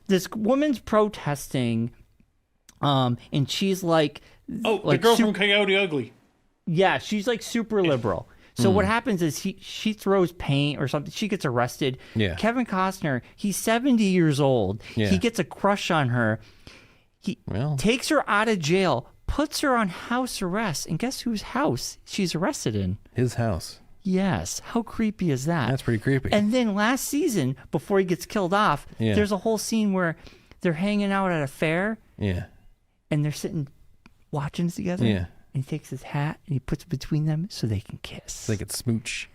this woman's protesting, and she's like, the girl from Coyote Ugly. Yeah, she's like super liberal. So what happens is she throws paint or something. She gets arrested. Yeah. Kevin Costner, he's 70 years old. Yeah. He gets a crush on her. He takes her out of jail, puts her on house arrest, and guess whose house she's arrested in? His house. Yes. How creepy is that? That's pretty creepy. And then last season, before he gets killed off, there's a whole scene where they're hanging out at a fair. Yeah. And they're sitting watching together. Yeah. And he takes his hat and he puts it between them so they can kiss. So they can smooch.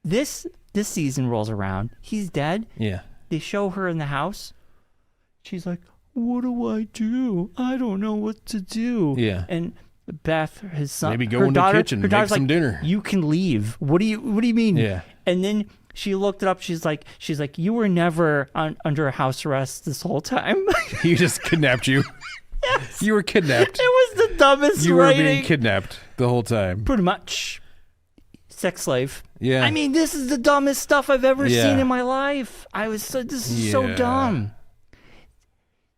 This season rolls around. He's dead. Yeah. They show her in the house. She's like, what do I do? I don't know what to do. Yeah. And Beth, his son, maybe go in the kitchen and make some dinner. You can leave. What do you mean? Yeah. And then she looked it up. She's like, you were never under a house arrest this whole time. He just kidnapped you. Yes. You were kidnapped. It was the dumbest You were writing. being kidnapped the whole time. Pretty much. Sex slave. Yeah. I mean, this is the dumbest stuff I've ever seen in my life. This is so dumb.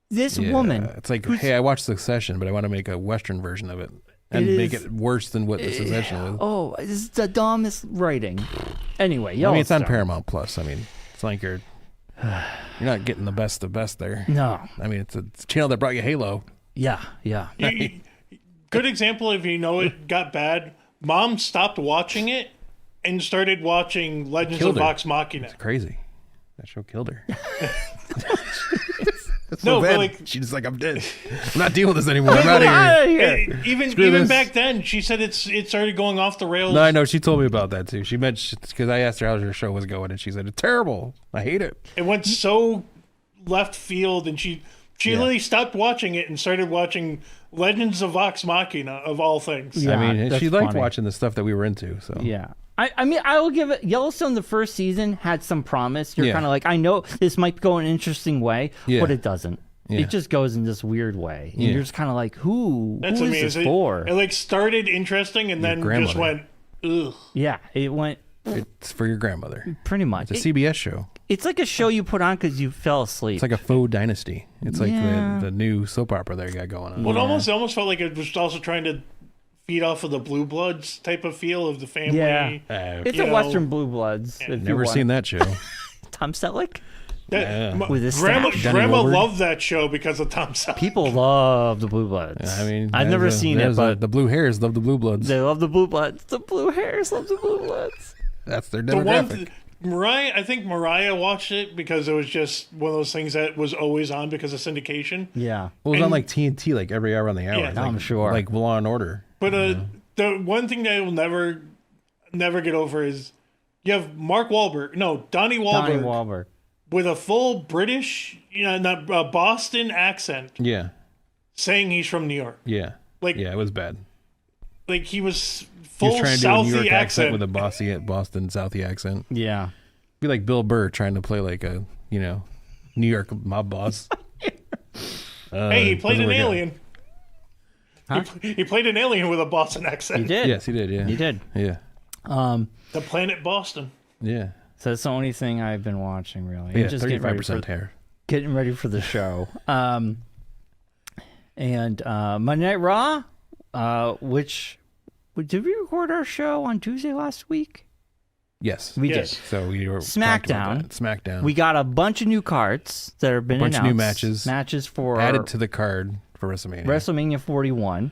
This woman. It's like, hey, I watched Succession, but I want to make a Western version of it. and make it worse than what the Succession was. Oh, this is the dumbest writing. Anyway, Yellowstone. I mean, it's on Paramount Plus. I mean, it's like you're not getting the best of best there. No. I mean, it's a channel that brought you Halo. Yeah. Good example, if you know it got bad, Mom stopped watching it and started watching Legends of Vox Machina. It's crazy. That show killed her. But like, she's just like, I'm dead. I'm not dealing with this anymore. I'm out of here. Even back then, she said it started going off the rails. No, I know. She told me about that too. She mentioned, because I asked her how her show was going, and she said it's terrible. I hate it. It went so left field, and she literally stopped watching it and started watching Legends of Vox Machina, of all things. Yeah, I mean, she liked watching the stuff that we were into. So yeah. I mean, I will give it. Yellowstone, the first season had some promise. You're kind of like, I know this might go an interesting way, but it doesn't. Yeah. It just goes in this weird way. And you're just kind of like, who is this for? It like started interesting and then just went, ugh. Yeah, it went. It's for your grandmother. Pretty much. It's a CBS show. It's like a show you put on because you fell asleep. It's like a faux dynasty. It's like the new soap opera they got going on. Well, it almost felt like it was also trying to feed off of the Blue Bloods type of feel of the family. Yeah, it's a Western Blue Bloods. Never seen that show. Tom Selleck? With his Grandma loved that show because of Tom Selleck. People love the Blue Bloods. I mean, I've never seen it, but the blue hairs love the Blue Bloods. They love the Blue Bloods. The blue hairs love the Blue Bloods. That's their demographic. I think Mariah watched it because it was just one of those things that was always on because of syndication. Yeah. Well, it was on like TNT like every hour on the hour. Yeah, I'm sure. Like Law and Order. But the one thing that I will never get over is you have Donnie Wahlberg. With a full British, Boston accent. Yeah. Saying he's from New York. Yeah. It was bad. Like he was full trying to do a New York accent with a Boston Southie accent. Yeah. Be like Bill Burr trying to play like a, New York mob boss. Hey, he played an alien. Huh? He played an alien with a Boston accent. He did. Yes, he did. Yeah. He did. Yeah. The planet Boston. Yeah. So that's the only thing I've been watching, really. Yeah, just 35% hair. Getting ready for the show. And Monday Night Raw, did we record our show on Tuesday last week? Yes. We did. So we were SmackDown. We got a bunch of new cards that have been announced. A bunch of new matches. Matches for added to the card for WrestleMania. WrestleMania 41.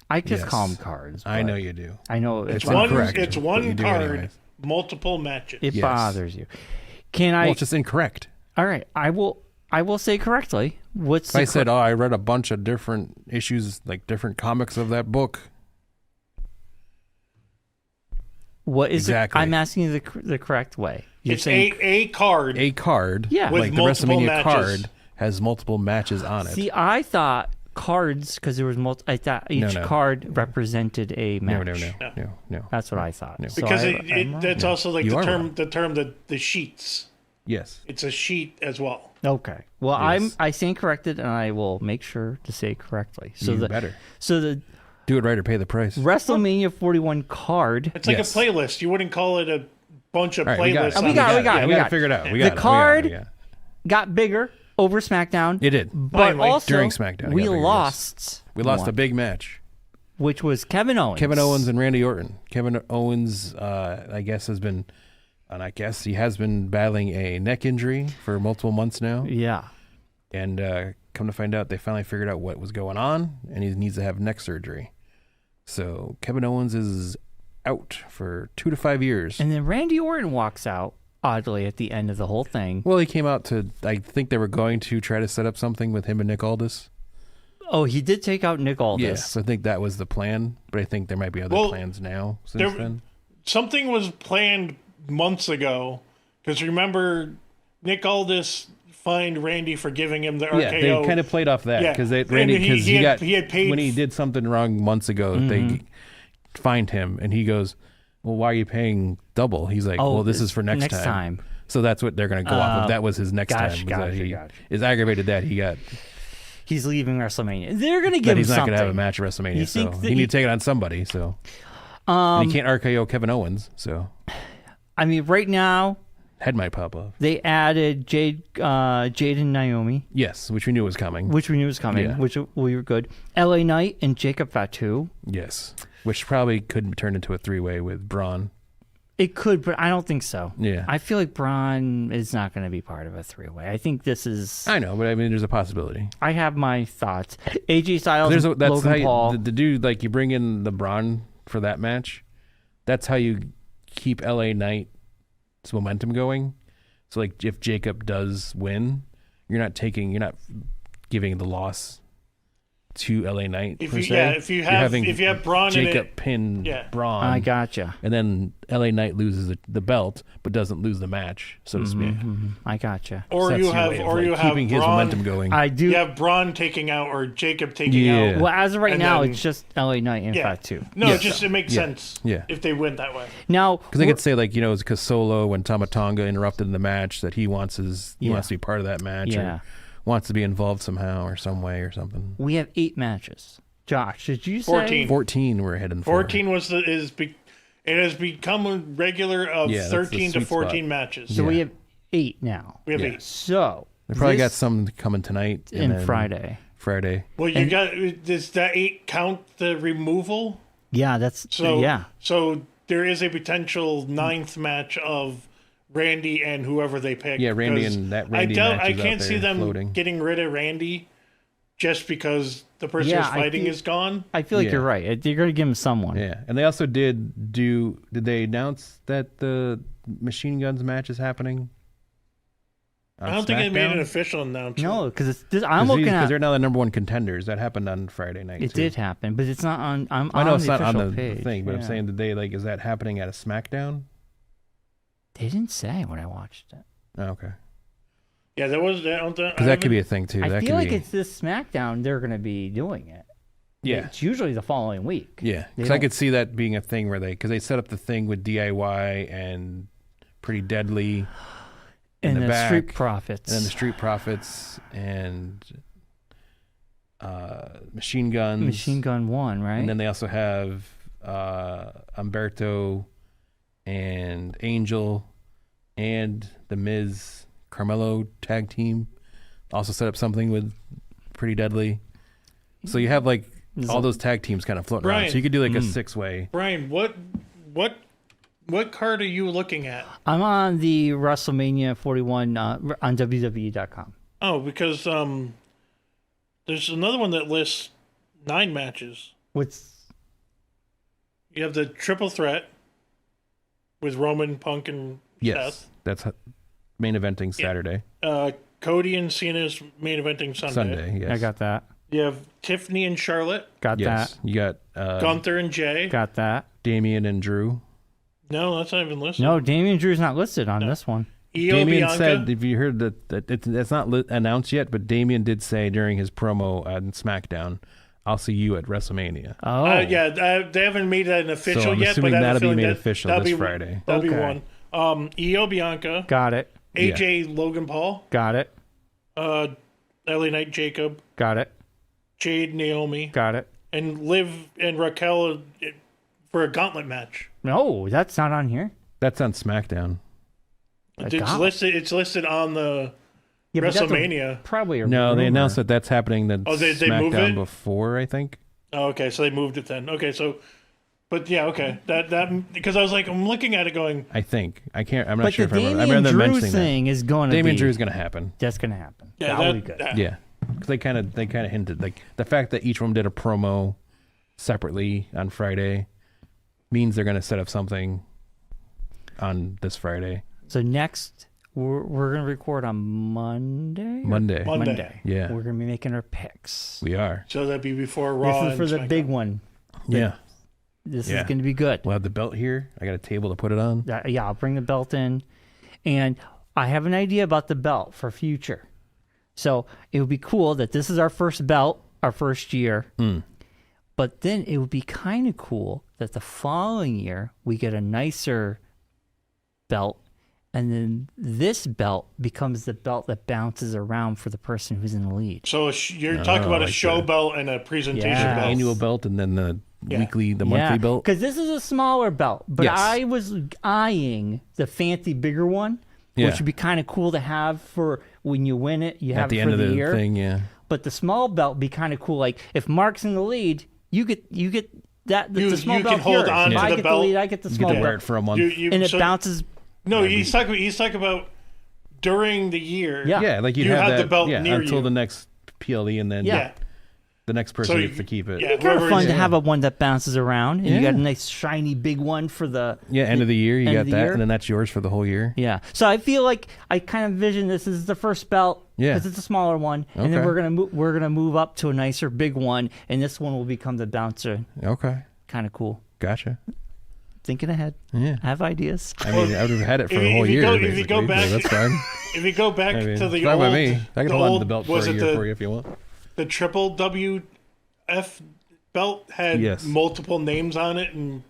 I just call them cards. I know you do. I know it's incorrect. It's one card, multiple matches. It bothers you. Well, it's just incorrect. All right, I will say correctly. I said, I read a bunch of different issues, like different comics of that book. What is exactly? I'm asking you the correct way. It's a card. A card. Yeah. With like the WrestleMania card has multiple matches on it. See, I thought cards, because there was I thought each card represented a match. No. That's what I thought. No. Because that's also like the term the sheets. Yes. It's a sheet as well. Okay. Well, yes. I stand corrected, and I will make sure to say correctly. So better. So the do it right or pay the price. WrestleMania 41 card. It's like a playlist. You wouldn't call it a bunch of playlists. We got it. We got it figured out. The card got bigger over SmackDown. It did. But also, during SmackDown, we lost a big match. Which was Kevin Owens. Kevin Owens and Randy Orton. Kevin Owens, I guess, has been battling a neck injury for multiple months now. Yeah. And come to find out, they finally figured out what was going on, and he needs to have neck surgery. So Kevin Owens is out for 2 to 5 years. And then Randy Orton walks out, oddly, at the end of the whole thing. Well, he came out I think they were going to try to set up something with him and Nick Aldis. Oh, he did take out Nick Aldis. Yes, so I think that was the plan, but I think there might be other plans now since then. Something was planned months ago, because remember, Nick Aldis fined Randy for giving him the RKO. Yeah, they kind of played off that because he had paid when he did something wrong months ago. Mm-hmm. They fined him, and he goes, "Well, why are you paying double?" He's like, "Well, this is for next time." So that's what they're going to go off of. That was his next time. He is aggravated that he's leaving WrestleMania. They're going to give him something. He's not going to have a match at WrestleMania, so he needs to take it on somebody. So and he can't RKO Kevin Owens. So I mean, right now, Head might pop off. They added Jade and Naomi. Yes, which we knew was coming. Which we were good. LA Knight and Jacob Fatu. Yes, which probably could turn into a 3-way with Braun. It could, but I don't think so. Yeah. I feel like Bryon is not going to be part of a 3-way. I think this is... I know, but I mean, there's a possibility. I have my thoughts. AJ Styles, Logan Paul. The dude, like, you bring in the Braun for that match. That's how you keep LA Knight's momentum going. So, like, if Jacob does win, you're not giving the loss to LA Knight. If you have Braun Jacob in it, pin Braun. I gotcha. And then LA Knight loses the belt, but doesn't lose the match, so to speak. I gotcha. Or you have keeping his momentum going. I do. You have Braun taking out or Jacob taking out. Well, as of right now, it's just LA Knight and Fatu. No, it makes sense. Yeah. If they win that way. Now, because they could say it's because Solo when Tama Tonga interrupted in the match that he wants to be part of that match. Or wants to be involved somehow or some way or something. We have 8 matches. Josh, did you say 14? 14 we're heading for. 14 it has become a regular of 13 to 14 matches. So we have 8 now. We have 8. So they probably got some coming tonight and Friday. Well, does that 8 count the removal? Yeah, that's So there is a potential 9th match of Randy and whoever they pick. Yeah, Randy and that Randy match I can't out see them floating. getting rid of Randy just because the person who's fighting is gone. I feel like you're right. You're going to give him someone. Yeah, and they also did they announce that the Machine Guns match is happening? I don't think they made an official announcement. No, because I'm looking at... Because they're now the number 1 contenders. That happened on Friday night, It did happen, but it's not on... I know it's not on the page. thing, but I'm saying is that happening at a SmackDown? They didn't say when I watched it. Oh, okay. Yeah, there was that. Because that could be a thing too. I feel like it's this SmackDown they're going to be doing it. Yeah, it's usually the following week. Yeah, because I could see that being a thing where they set up the thing with DIY and Pretty Deadly and the back, Street Profits, and then the Street Profits and Machine Guns, Machine Gun 1, right? And then they also have Humberto and Angel and the Miz Carmelo tag team also set up something with Pretty Deadly. So you have like all those tag teams kind of floating around. So you could do like a 6-way. Bryon, what card are you looking at? I'm on the WrestleMania 41 on WWE.com. Oh, because there's another one that lists 9 matches. You have the triple threat with Roman, Punk, and Seth. That's main eventing Saturday. Cody and Cena's main eventing Sunday. Yes. I got that. You have Tiffany and Charlotte. Got that. You got Gunther and Jay. Got that. Damian and Drew. No, that's not even listed. No, Damian Drew's not listed on this one. Damian said, if you heard that it's not announced yet, but Damian did say during his promo on SmackDown, "I'll see you at WrestleMania." Oh, they haven't made that an official so I'm yet. assuming But that'll be made official this Friday. That'll be one. Io Bianca. Got it. AJ Logan Paul. Got it. LA Knight Jacob. Got it. Jade Naomi. Got it. And Liv and Raquel for a gauntlet match. No, that's not on here. That's on SmackDown. It's listed on the WrestleMania. Probably they announced that that's happening. That they SmackDown before, I think. Oh, okay, so they moved it then. Okay, so, but yeah, okay, that because I was like, I'm looking at it going. I think I can't. I'm not sure if I remember them mentioning thing is going to Damian Drew is going to happen. That's going to happen. Yeah, that'll be good. Yeah, because they kind of hinted like the fact that each of them did a promo separately on Friday means they're going to set up something on this Friday. So next, we're going to record on Monday. Monday. Yeah. We're going to be making our picks. We are. So that'd be before Raw. This is for the big one. Yeah. This is going to be good. We'll have the belt here. I got a table to put it on. Yeah, I'll bring the belt in. And I have an idea about the belt for future. So it would be cool that this is our first belt, our first year. But then it would be kind of cool that the following year we get a nicer belt, and then this belt becomes the belt that bounces around for the person who's in the lead. So you're talking about a show belt and a presentation belt. Annual belt and then the monthly belt. Because this is a smaller belt, but I was eyeing the fancy bigger one which would be kind of cool to have for when you win it. You have at the it end for of the year. thing, yeah. But the small belt would be kind of cool. Like if Marc's in the lead, you get that the small you belt. can hold on to if I the get belt. the lead, I get the You small get to belt. wear it for a month. And it bounces. No, he's talking about during the year. Yeah, like you have that, the belt near until you. the next PLE, and then the next person gets to keep it. Yeah, It's kind of fun to have a one that bounces around, and you got a nice shiny big one for the end of the year. You got that, year. and then that's yours for the whole year. Yeah, so I feel like I kind of envision this as the first belt because it's a smaller one, and then we're gonna move up to a nicer big one, and this one will become the bouncer. Okay, kind of cool. Gotcha. Thinking ahead. Yeah, I have ideas. I mean, I would have had it for a whole year. If you go back, that's fine. If you go back to the old, old, by me. I can hold on to the belt for a was year for you if you want. The triple WF belt had multiple names on it, and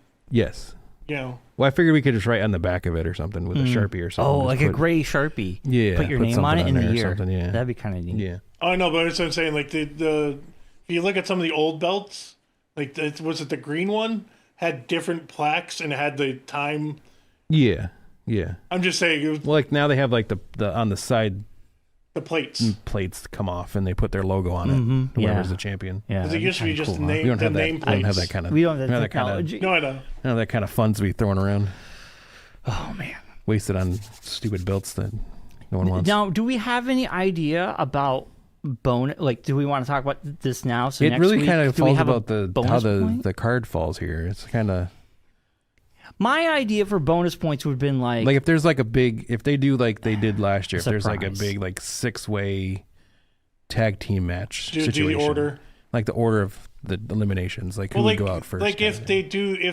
well, I figured we could just write on the back of it or something with a Sharpie or something. Oh, like a gray Sharpie. Yeah, put your name on it in the year. Yeah, that'd be kind of neat. Yeah. Oh no, but that's what I'm saying. Like the if you look at some of the old belts, like was it the green one had different plaques and it had the time. Yeah, yeah. I'm just saying. It was, well, like now they have like the on the side. The plates come off and they put their logo on it. Whoever's the champion. Yeah, because it used to be just name. We don't have that. Name we don't have that kind of. We don't have that technology. No, I know. I don't have that kind of funds to be throwing around. Oh man, wasted on stupid belts that no one wants. Now, do we have any idea about bonus? Like, do we want to talk about this now? So it really kind of falls about how the card falls here. It's kind of. My idea for bonus points would have been like if there's like a big, if they do like they did last year, if there's like a big like 6-way tag team match situation, the order, like the order of the eliminations, like who would go out first. Like if they do the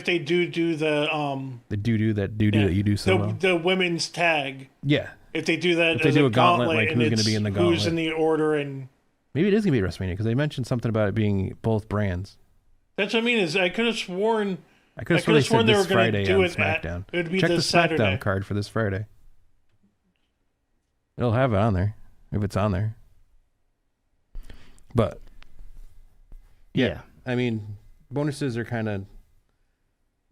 the doo-doo that you do so well. The women's tag. Yeah. If they do that, if they do a gauntlet, like who's going to be in the gauntlet, who's in the order, and maybe it is going to be WrestleMania because they mentioned something about it being both brands. That's what I mean. Is I could have sworn. I could have sworn they were going to do it SmackDown. It would be Check the SmackDown card for this Friday. It'll have it on there if it's on there. But yeah. I mean, bonuses are kind of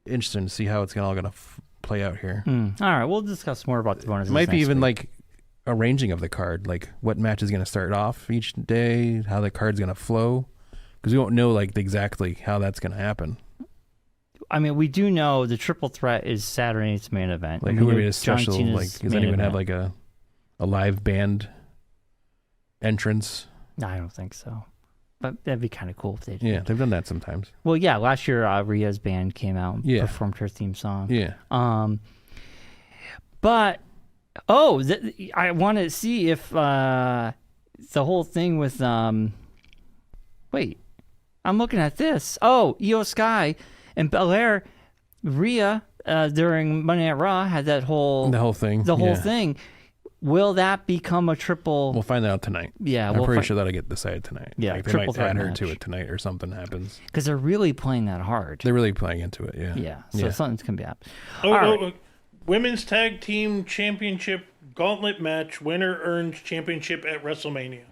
interesting to see how it's all going to play out here. All right, we'll discuss more about the bonuses. It might be even week. like arranging of the card, like what match is going to start off each day, how the card's going to flow, because we won't know like exactly how that's going to happen. I mean, we do know the triple threat is Saturday night's main event. Like, who would be a special? Like, does anyone have like a live band entrance? No, I don't think so. But that'd be kind of cool if they did. Yeah, they've done that sometimes. Well, yeah, last year Rhea's band came out and performed her theme song. Yeah. But I want to see if the whole thing with wait, I'm looking at this. Oh, Io Sky and Belair, Rhea during Monday Night Raw had the whole thing. Will that become a triple? We'll find out tonight. Yeah, I'm pretty sure that'll get decided tonight. Yeah, like they might add her to it tonight or something happens. Because they're really playing that hard. They're really playing into it. Yeah. Yeah. So something's gonna be up. Women's Tag Team Championship Gauntlet match. Winner earns championship at WrestleMania.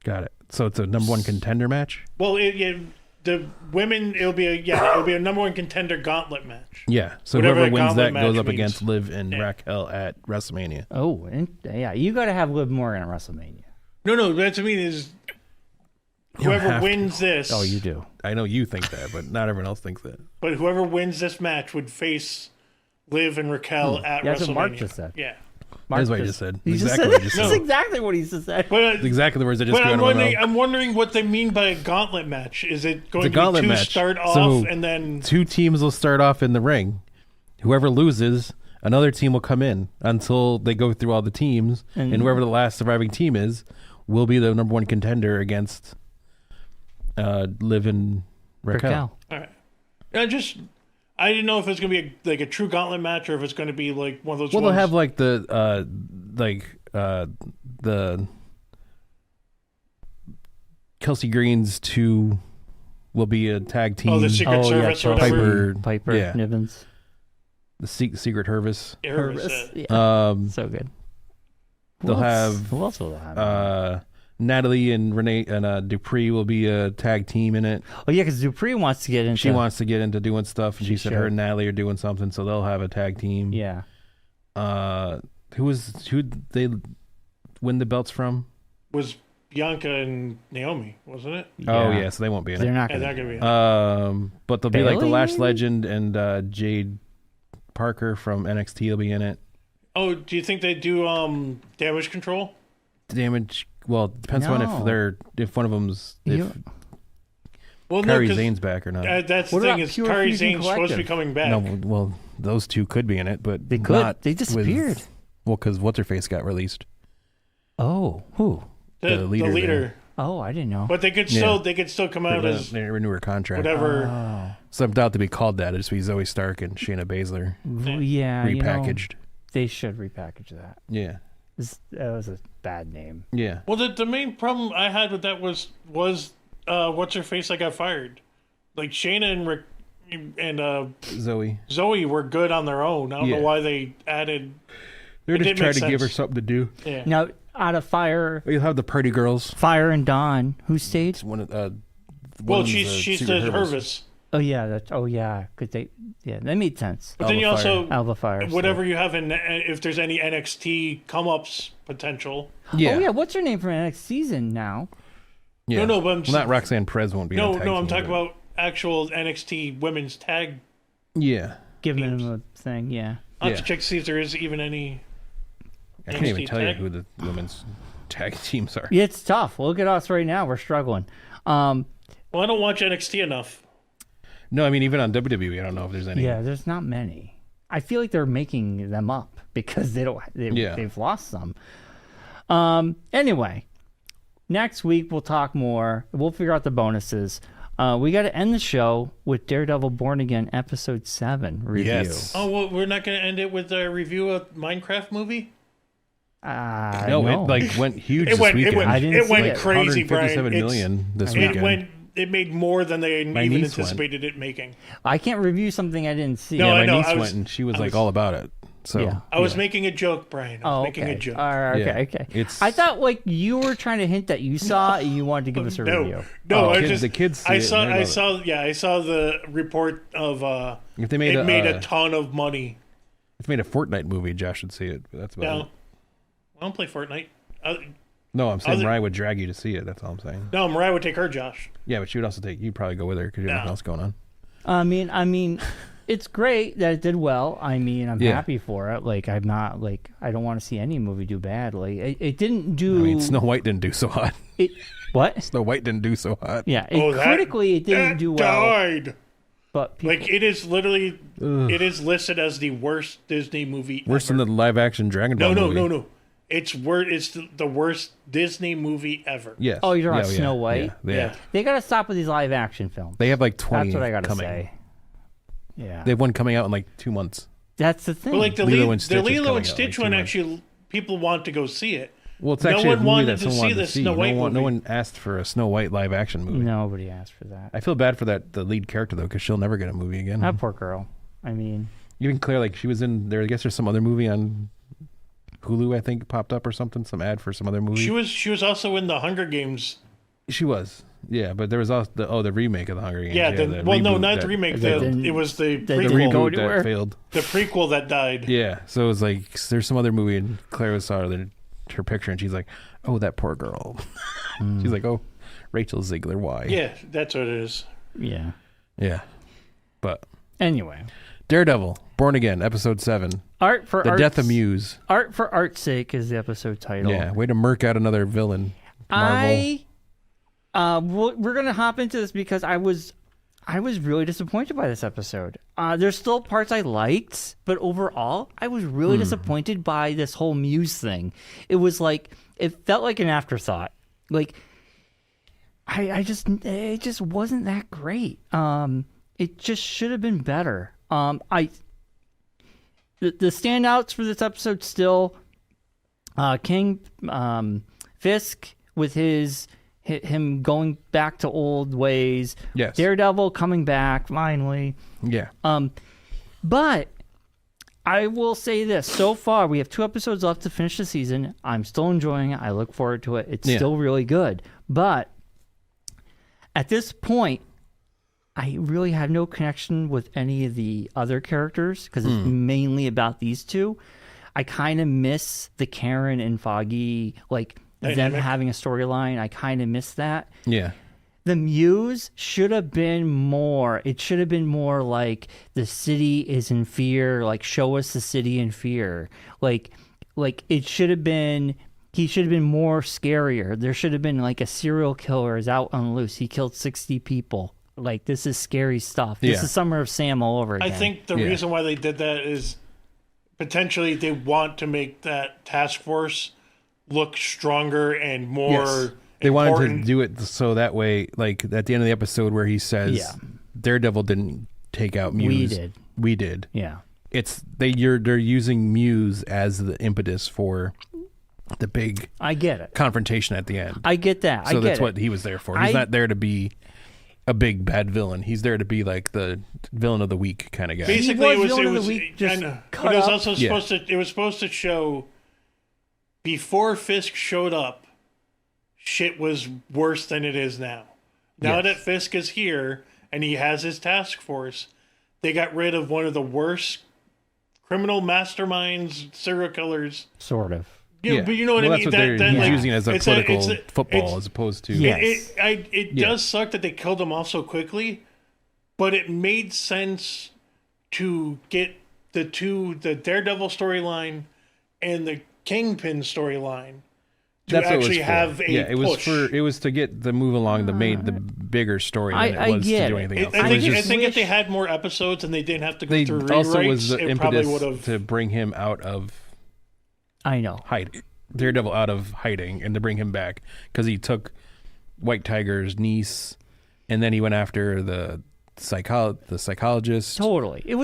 Got it. So it's a number one contender match. Well, the women, it'll be a number one contender gauntlet match. Yeah. So whoever wins that goes up against Liv and Raquel at WrestleMania. Oh, and you got to have Liv Morgan at WrestleMania. No, that's what I mean is whoever wins this. Oh, you do. I know you think that, but not everyone else thinks that. But whoever wins this match would face Liv and Raquel at WrestleMania. That's what Marc just said. Yeah. That's what I just said. That's exactly what he just said. But, exactly the words I just said. I'm wondering what they mean by a gauntlet match. Is it going to be two start off and then... Two teams will start off in the ring. Whoever loses, another team will come in until they go through all the teams. And whoever the last surviving team is will be the number one contender against Liv and Raquel. All right. I didn't know if it's going to be a true gauntlet match or if it's going to be like one of those. Well, they'll have like the Kelsey Green's two will be a tag team. Oh, the Secret Service or whatever. Piper, Nivens. The Secret Hervis. Yeah. So good. They'll have. Who else will they have? Natalie and Renee and Dupree will be a tag team in it. Oh yeah, because Dupree wants to get into. She wants to get into doing stuff, and she said her and Natalie are doing something, so they'll have a tag team. Yeah. Who they win the belts from? Was Bianca and Naomi, wasn't it? Yeah. Oh yeah, so they won't be in They're it. not going to be in it. But they'll be like the Lash Legend and Jade Parker from NXT will be in it. Oh, do you think they do damage control? Damage. Well, it depends on if one of them's Kairi Zane's back or not. That's the thing, is Kairi Zane's supposed to be coming back. No, well, those two could be in it, but they could. They disappeared. Because what's her face got released. Oh, who? The leader. Oh, I didn't know. But they could still come out as they renew her contract. Whatever. Oh. So I'm doubt to be called that. It'd just be Zoe Stark and Shayna Baszler. Yeah, repackaged. They should repackage that. Yeah. That was a bad name. Yeah. Well, the main problem I had with that was what's her face that got fired. Like Shayna and Rick and Zoe were good on their own. I don't know why they added. They're just trying to give her something to do. Yeah. Now, out of Fire, you'll have the party girls. Fire and Dawn. Who stayed? She's the Hervis. Oh yeah, because that made sense. But then you also Alba Fire. Whatever you have if there's any NXT come ups potential. Yeah. Oh yeah, what's her name from NXT season now? Yeah. No, but not Roxanne Perez won't be. No, I'm talking about actual NXT women's tag. Yeah. Giving them a thing. Yeah. I'll have to check to see if there is even any. I can't even tell you who the women's tag teams are. Yeah, it's tough. Look at us right now. We're struggling. Well, I don't watch NXT enough. No, I mean, even on WWE, I don't know if there's any. Yeah, there's not many. I feel like they're making them up because they've lost some. Anyway, next week we'll talk more. We'll figure out the bonuses. We got to end the show with Daredevil Born Again Episode 7 review. Yes. Oh, well, we're not going to end it with a review of Minecraft movie? No, it went huge this weekend. It went crazy, Bryon. 157 million this weekend. It made more than they even anticipated it making. I can't review something I didn't see. No, my niece went and she was all about it. So yeah. I was making a joke, Bryon. I was making a joke. All right, okay. I thought you were trying to hint that you saw it and you wanted to give us a review. No, the kids. I saw the report of if they made a ton of money. If they made a Fortnite movie, Josh should see it. But that's about it. I don't play Fortnite. No, I'm saying Mariah would drag you to see it. That's all I'm saying. No, Mariah would take her, Josh. Yeah, but she would also you'd probably go with her because you have nothing else going on. I mean, it's great that it did well. I mean, I'm happy for it. Like, I'm not I don't want to see any movie do badly. It didn't do. I mean, Snow White didn't do so hot. What? Snow White didn't do so hot. Yeah, critically it didn't do well. Died. But it is literally it is listed as the worst Disney movie. Worse than the live action Dragon Ball movie. No. It's the worst Disney movie ever. Yes. Oh, you're talking about Snow White? Yeah. They got to stop with these live action films. They have 20 That's what I got to coming. say. Yeah. They have one coming out in 2 months. That's the thing. Well, the Lilo and Stitch one, actually, people want to go see it. Well, it's actually a movie that someone wanted to see. Snow White movie. No one asked for a Snow White live action movie. Nobody asked for that. I feel bad for the lead character, though, because she'll never get a movie again. That poor girl. I mean... Even Claire, she was in there. I guess there's some other movie on Hulu, I think, popped up or something. Some ad for some other movie. She was also in the Hunger Games. She was. Yeah, but there was also the remake of the Hunger Games. Yeah, not the remake. It was the prequel. The reboot that failed. The prequel that died. Yeah, so it was there's some other movie, and Claire saw her picture, and she's like, "Oh, that poor girl." She's like, "Oh, Rachel Ziegler, why?" Yeah, that's what it is. Yeah. Yeah, but anyway, Daredevil, Born Again, Episode 7. Art for the Death of Muse. Art for art's sake is the episode title. Yeah, way to murk out another villain. Marvel. We're gonna hop into this because I was really disappointed by this episode. There's still parts I liked, but overall, I was really disappointed by this whole Muse thing. It was it felt like an afterthought. It just wasn't that great. It just should have been better. The standouts for this episode still, King Fisk with him going back to old ways. Yes. Daredevil coming back finally. Yeah. But I will say this: so far, we have 2 episodes left to finish the season. I'm still enjoying it. I look forward to it. It's still really good. But at this point, I really have no connection with any of the other characters because it's mainly about these 2. I kind of miss the Karen and Foggy, like them having a storyline. I kind of miss that. Yeah. The Muse should have been more. It should have been more like the city is in fear. Like, show us the city in fear. Like it should have been. He should have been more scarier. There should have been like a serial killer is out on loose. He killed 60 people. Like, this is scary stuff. This is Summer of Sam all over again. I think the reason why they did that is potentially they want to make that task force look stronger and more. Yes. They wanted to do it so that way, like at the end of the episode where he says, Daredevil didn't take out Muse. We did. Yeah. They're using Muse as the impetus for the big confrontation at the end. I get that. So that's what he was there for. He's not there to be a big bad villain. He's there to be like the villain of the week kind of guy. Basically, it was also supposed to show before Fisk showed up, shit was worse than it is now. Now that Fisk is here and he has his task force, they got rid of one of the worst criminal masterminds, serial killers. Sort of. Yeah, but you know what I mean? He's using it as a political football as opposed to... It does suck that they killed him off so quickly, but it made sense to get the Daredevil storyline and the Kingpin storyline to actually have a push. It was to get the move along the bigger story than it was to do anything else. I think if they had more episodes and they didn't have to go through rewrites, also was the impetus to bring him out of... Daredevil out of hiding and to bring him back because he took White Tiger's niece and then he went after the psychologist. Totally. It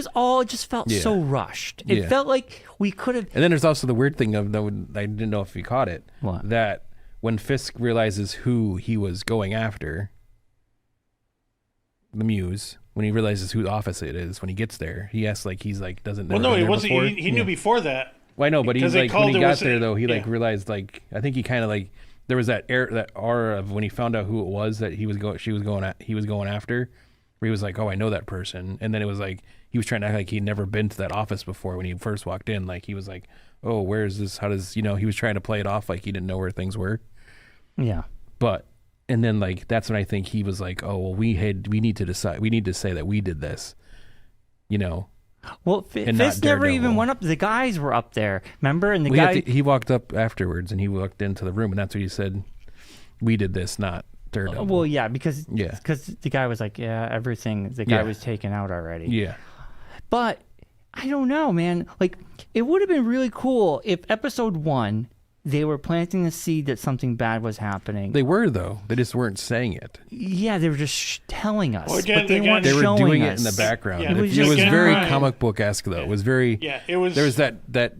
just felt so rushed. It felt like we could have... And then there's also the weird thing of, I didn't know if you caught it, that when Fisk realizes who he was going after, the Muse, when he realizes whose office it is, when he gets there, he asks doesn't know. Well, no, he wasn't. He knew before that. Well, I know, but he's like, when he got there, though, he realized, I think he kind of there was that aura of when he found out who it was that he was going after, where he was like, oh, I know that person. And then it was like, he was trying to act like he'd never been to that office before when he first walked in. Like, he was like, oh, where is this? How does, he was trying to play it off like he didn't know where things were. Yeah. And then, that's when I think he was like, oh, well, we need to say that we did this, Well, Fisk never even went up. The guys were up there, remember? And he walked up afterwards, and he walked into the room, and that's what he said. We did this, not Daredevil. Well, yeah, because the guy was like, everything. The guy was taken out already. Yeah, but I don't know, man. Like, it would have been really cool if episode 1 they were planting the seed that something bad was happening. They were, though. They just weren't saying it. Yeah, they were just telling us. Well, but they weren't They were doing us. it in the background. Yeah, it was very comic book-esque, though. It was very... Yeah, it was... There was that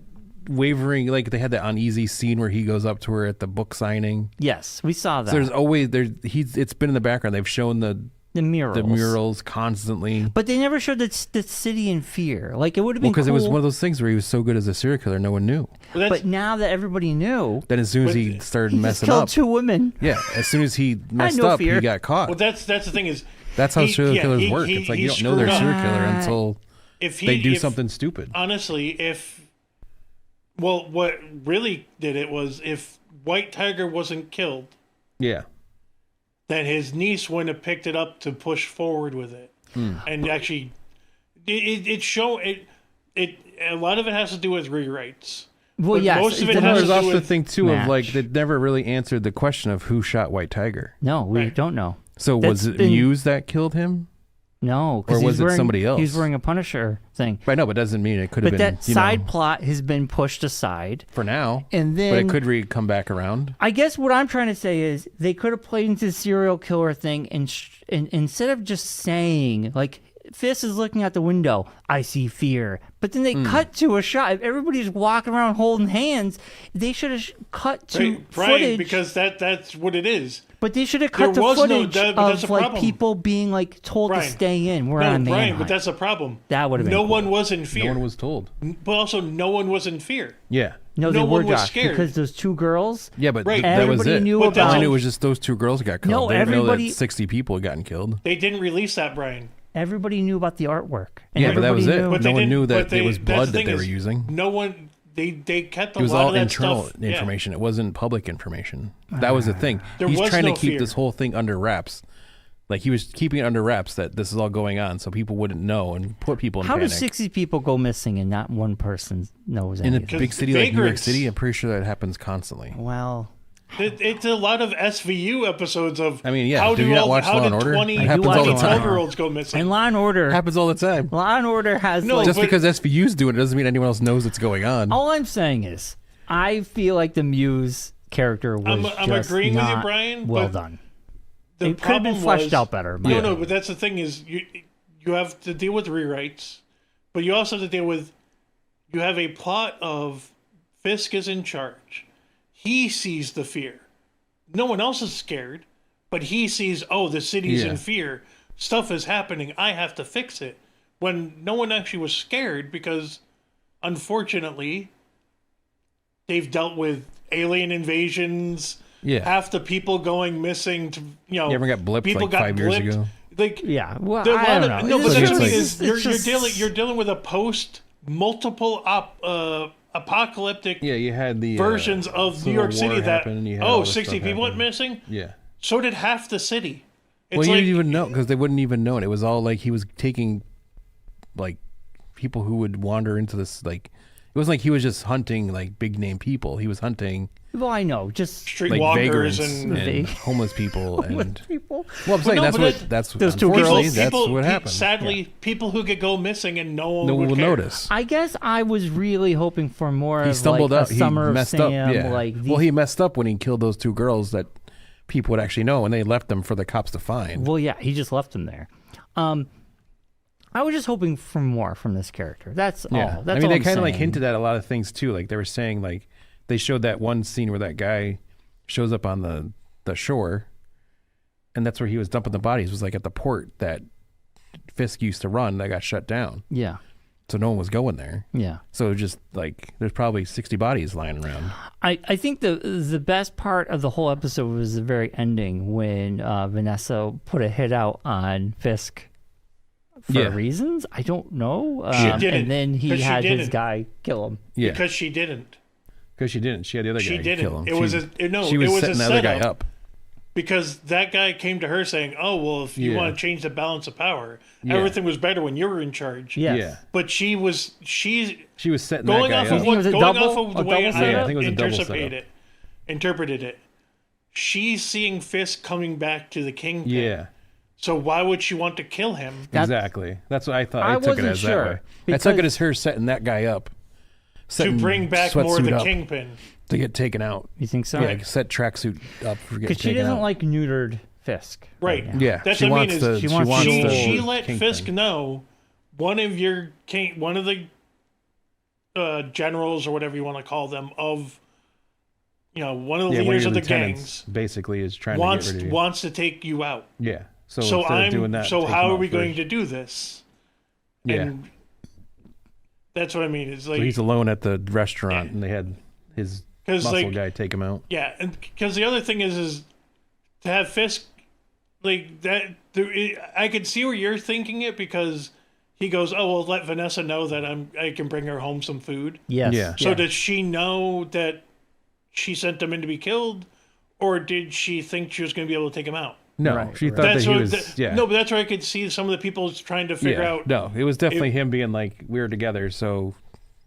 wavering... Like, they had that uneasy scene where he goes up to her at the book signing. Yes, we saw that. So there's always... It's been in the background. They've shown the murals constantly. But they never showed the city in fear. Like, it would have been because cool. It was one of those things where he was so good as a serial killer, no one knew. But now that everybody knew... Then as soon as he started messing killed up... 2 women. Yeah, as soon as he messed up, he got caught. Well, that's the thing is... That's how serial killers work. It's like you don't know they're a serial killer until they do something stupid. Honestly, what really did it was if White Tiger wasn't killed... Yeah. Then his niece wouldn't have picked it up to push forward with it, and actually, a lot of it has to do with rewrites. Well, yes, most of it has to do with there's also the thing too of they never really answered the question of who shot White Tiger. No, we don't know. So was it Muse that killed him? No, or was it somebody else? He's wearing a Punisher thing. Right, no, but it doesn't mean it could have been. But that side plot has been pushed aside for now. And then, but it could come back around. I guess what I'm trying to say is they could have played into the serial killer thing, and instead of just saying like Fisk is looking out the window, I see fear. But then they cut to a shot. If everybody's walking around holding hands, they should have cut to footage. Because that's what it is. But they should have cut the footage of like people being like told to stay in. We're on a manhunt. But that's a problem. That would have been No one was in fear. No one was told. But also no one was in fear. Yeah. No, no one was Josh, scared. Because those 2 girls. Yeah, but that was it. Knew about, I knew it was just those 2 girls got killed. No, they didn't know that 60 people had gotten killed. They didn't release that, Bryon. Everybody knew about the artwork. And but that was it. Knew. No one knew that it was blood that they were using. No one they kept a It was lot all of that internal stuff. information. It wasn't public information. That was the thing. There He's was trying no to keep fear. this whole thing under wraps. Like, he was keeping it under wraps that this is all going on so people wouldn't know and put people in How panic. do 60 people go missing and not one person knows In a anything? big city like New York vagrants. City, I'm pretty sure that happens constantly. Well, It's a lot of SVU episodes of. I mean, yeah, How do you not watch Law and Order? 20, It happens all the time. 12-year-olds go missing? and Law and Order. It happens all the time. Law and Order has No, like, Just but- because SVU's doing it doesn't mean anyone else knows what's going on. all I'm saying is, I feel like the Muse character was I'm just agreeing with you, not Bryan, well but done. The It could have been problem fleshed was- out better. No, no, but that's the thing is you have to deal with rewrites, but you also have to deal with you have a plot of Fisk is in charge. He sees the fear. No one else is scared, but he sees, oh, the city's in fear. Stuff is happening. I have to fix it. When no one actually was scared because, unfortunately, they've dealt with alien invasions. Yeah. Half the people going missing. You You ever got blipped people like got 5 years blipped. ago? Like, Yeah, well, there are a I lot don't of, know. no, but It's that's just what it like- is. You're dealing with a post multiple apocalyptic Yeah, you had the versions of New Civil York War City that happened, you had all this 60 stuff people went happening. missing. Yeah. So did half the city. It's Well, you like, didn't even know because they wouldn't even know it. It was all like he was taking, like, people who would wander into this. Like, it wasn't like he was just hunting like big name people. He was hunting Well, I know, just street like walkers vagrants and and homeless people and. people. Well, I'm saying no, that's but what that's those two unfortunately girls- that's what happened. Sadly, people who could go missing and no one No one would will care. notice. I guess I was really hoping for more He of stumbled like up. a He Summer of messed Sam. up. Yeah. Like Well, he messed up when he killed those two girls that people would actually know, and they left them for the cops to find. Well, yeah, he just left them there. I was just hoping for more from this character. That's all. That's I mean, all they I'm kind of like saying. hinted at a lot of things too. Like they were saying, like they showed that one scene where that guy shows up on the shore, and that's where he was dumping the bodies. It was like at the port that Fisk used to run that got shut down. Yeah, So no one was going there. yeah. So it was just like there's probably 60 bodies lying around. I think the best part of the whole episode was the very ending when Vanessa put a hit out on Fisk for reasons I don't know. She didn't, and then he 'cause she had his didn't. guy kill him. Yeah, Because she didn't. because she didn't. She had the other She guy didn't. kill him. It was a no. She was it was setting a the other guy setup. up. Because that guy came to her saying, "Oh, well, if you Yeah. want to change the balance of power, Yeah. everything was better when you were in charge." Yes. Yeah. But she was She was setting going that off guy of up. think it was a going double- off of the a way double I setup? I think it was a double interpreted it. She's seeing Fisk coming back to the Kingpin. Yeah. So why would she want to kill him? Exactly. That's what I thought. I I took it wasn't as sure, that way. I took it because- as her setting that guy up. To Setting bring back more of sweatsuit the up Kingpin. to get taken out. You think so? Yeah, like set tracksuit up for getting Because she taken doesn't out. like neutered Fisk. Right. now. Yeah, That's she what I wants mean the is she wants the she let Kingpin. Fisk know one of the generals or whatever you want to call them of one of the one leaders your of the lieutenants gangs basically is trying wants to get rid of you. wants to take you out. Yeah. So, So instead of doing that, so take how him are out we going first. to do this? Yeah. And that's what I mean. It's like So he's alone at the restaurant, and they had his 'Cause, muscle like- guy take him out. yeah, and because the other thing is to have Fisk like that. I could see where you're thinking it because he goes, "Oh, well, let Vanessa know that I can bring her home some food." Yes. Yeah. So does she know that she sent him in to be killed, or did she think she was going to be able to take him out? No, Right, she right. thought That's that he what. was. Yeah. No, but that's where I could see some of the people trying to figure yeah. out. No, it was definitely him being like, we're together, so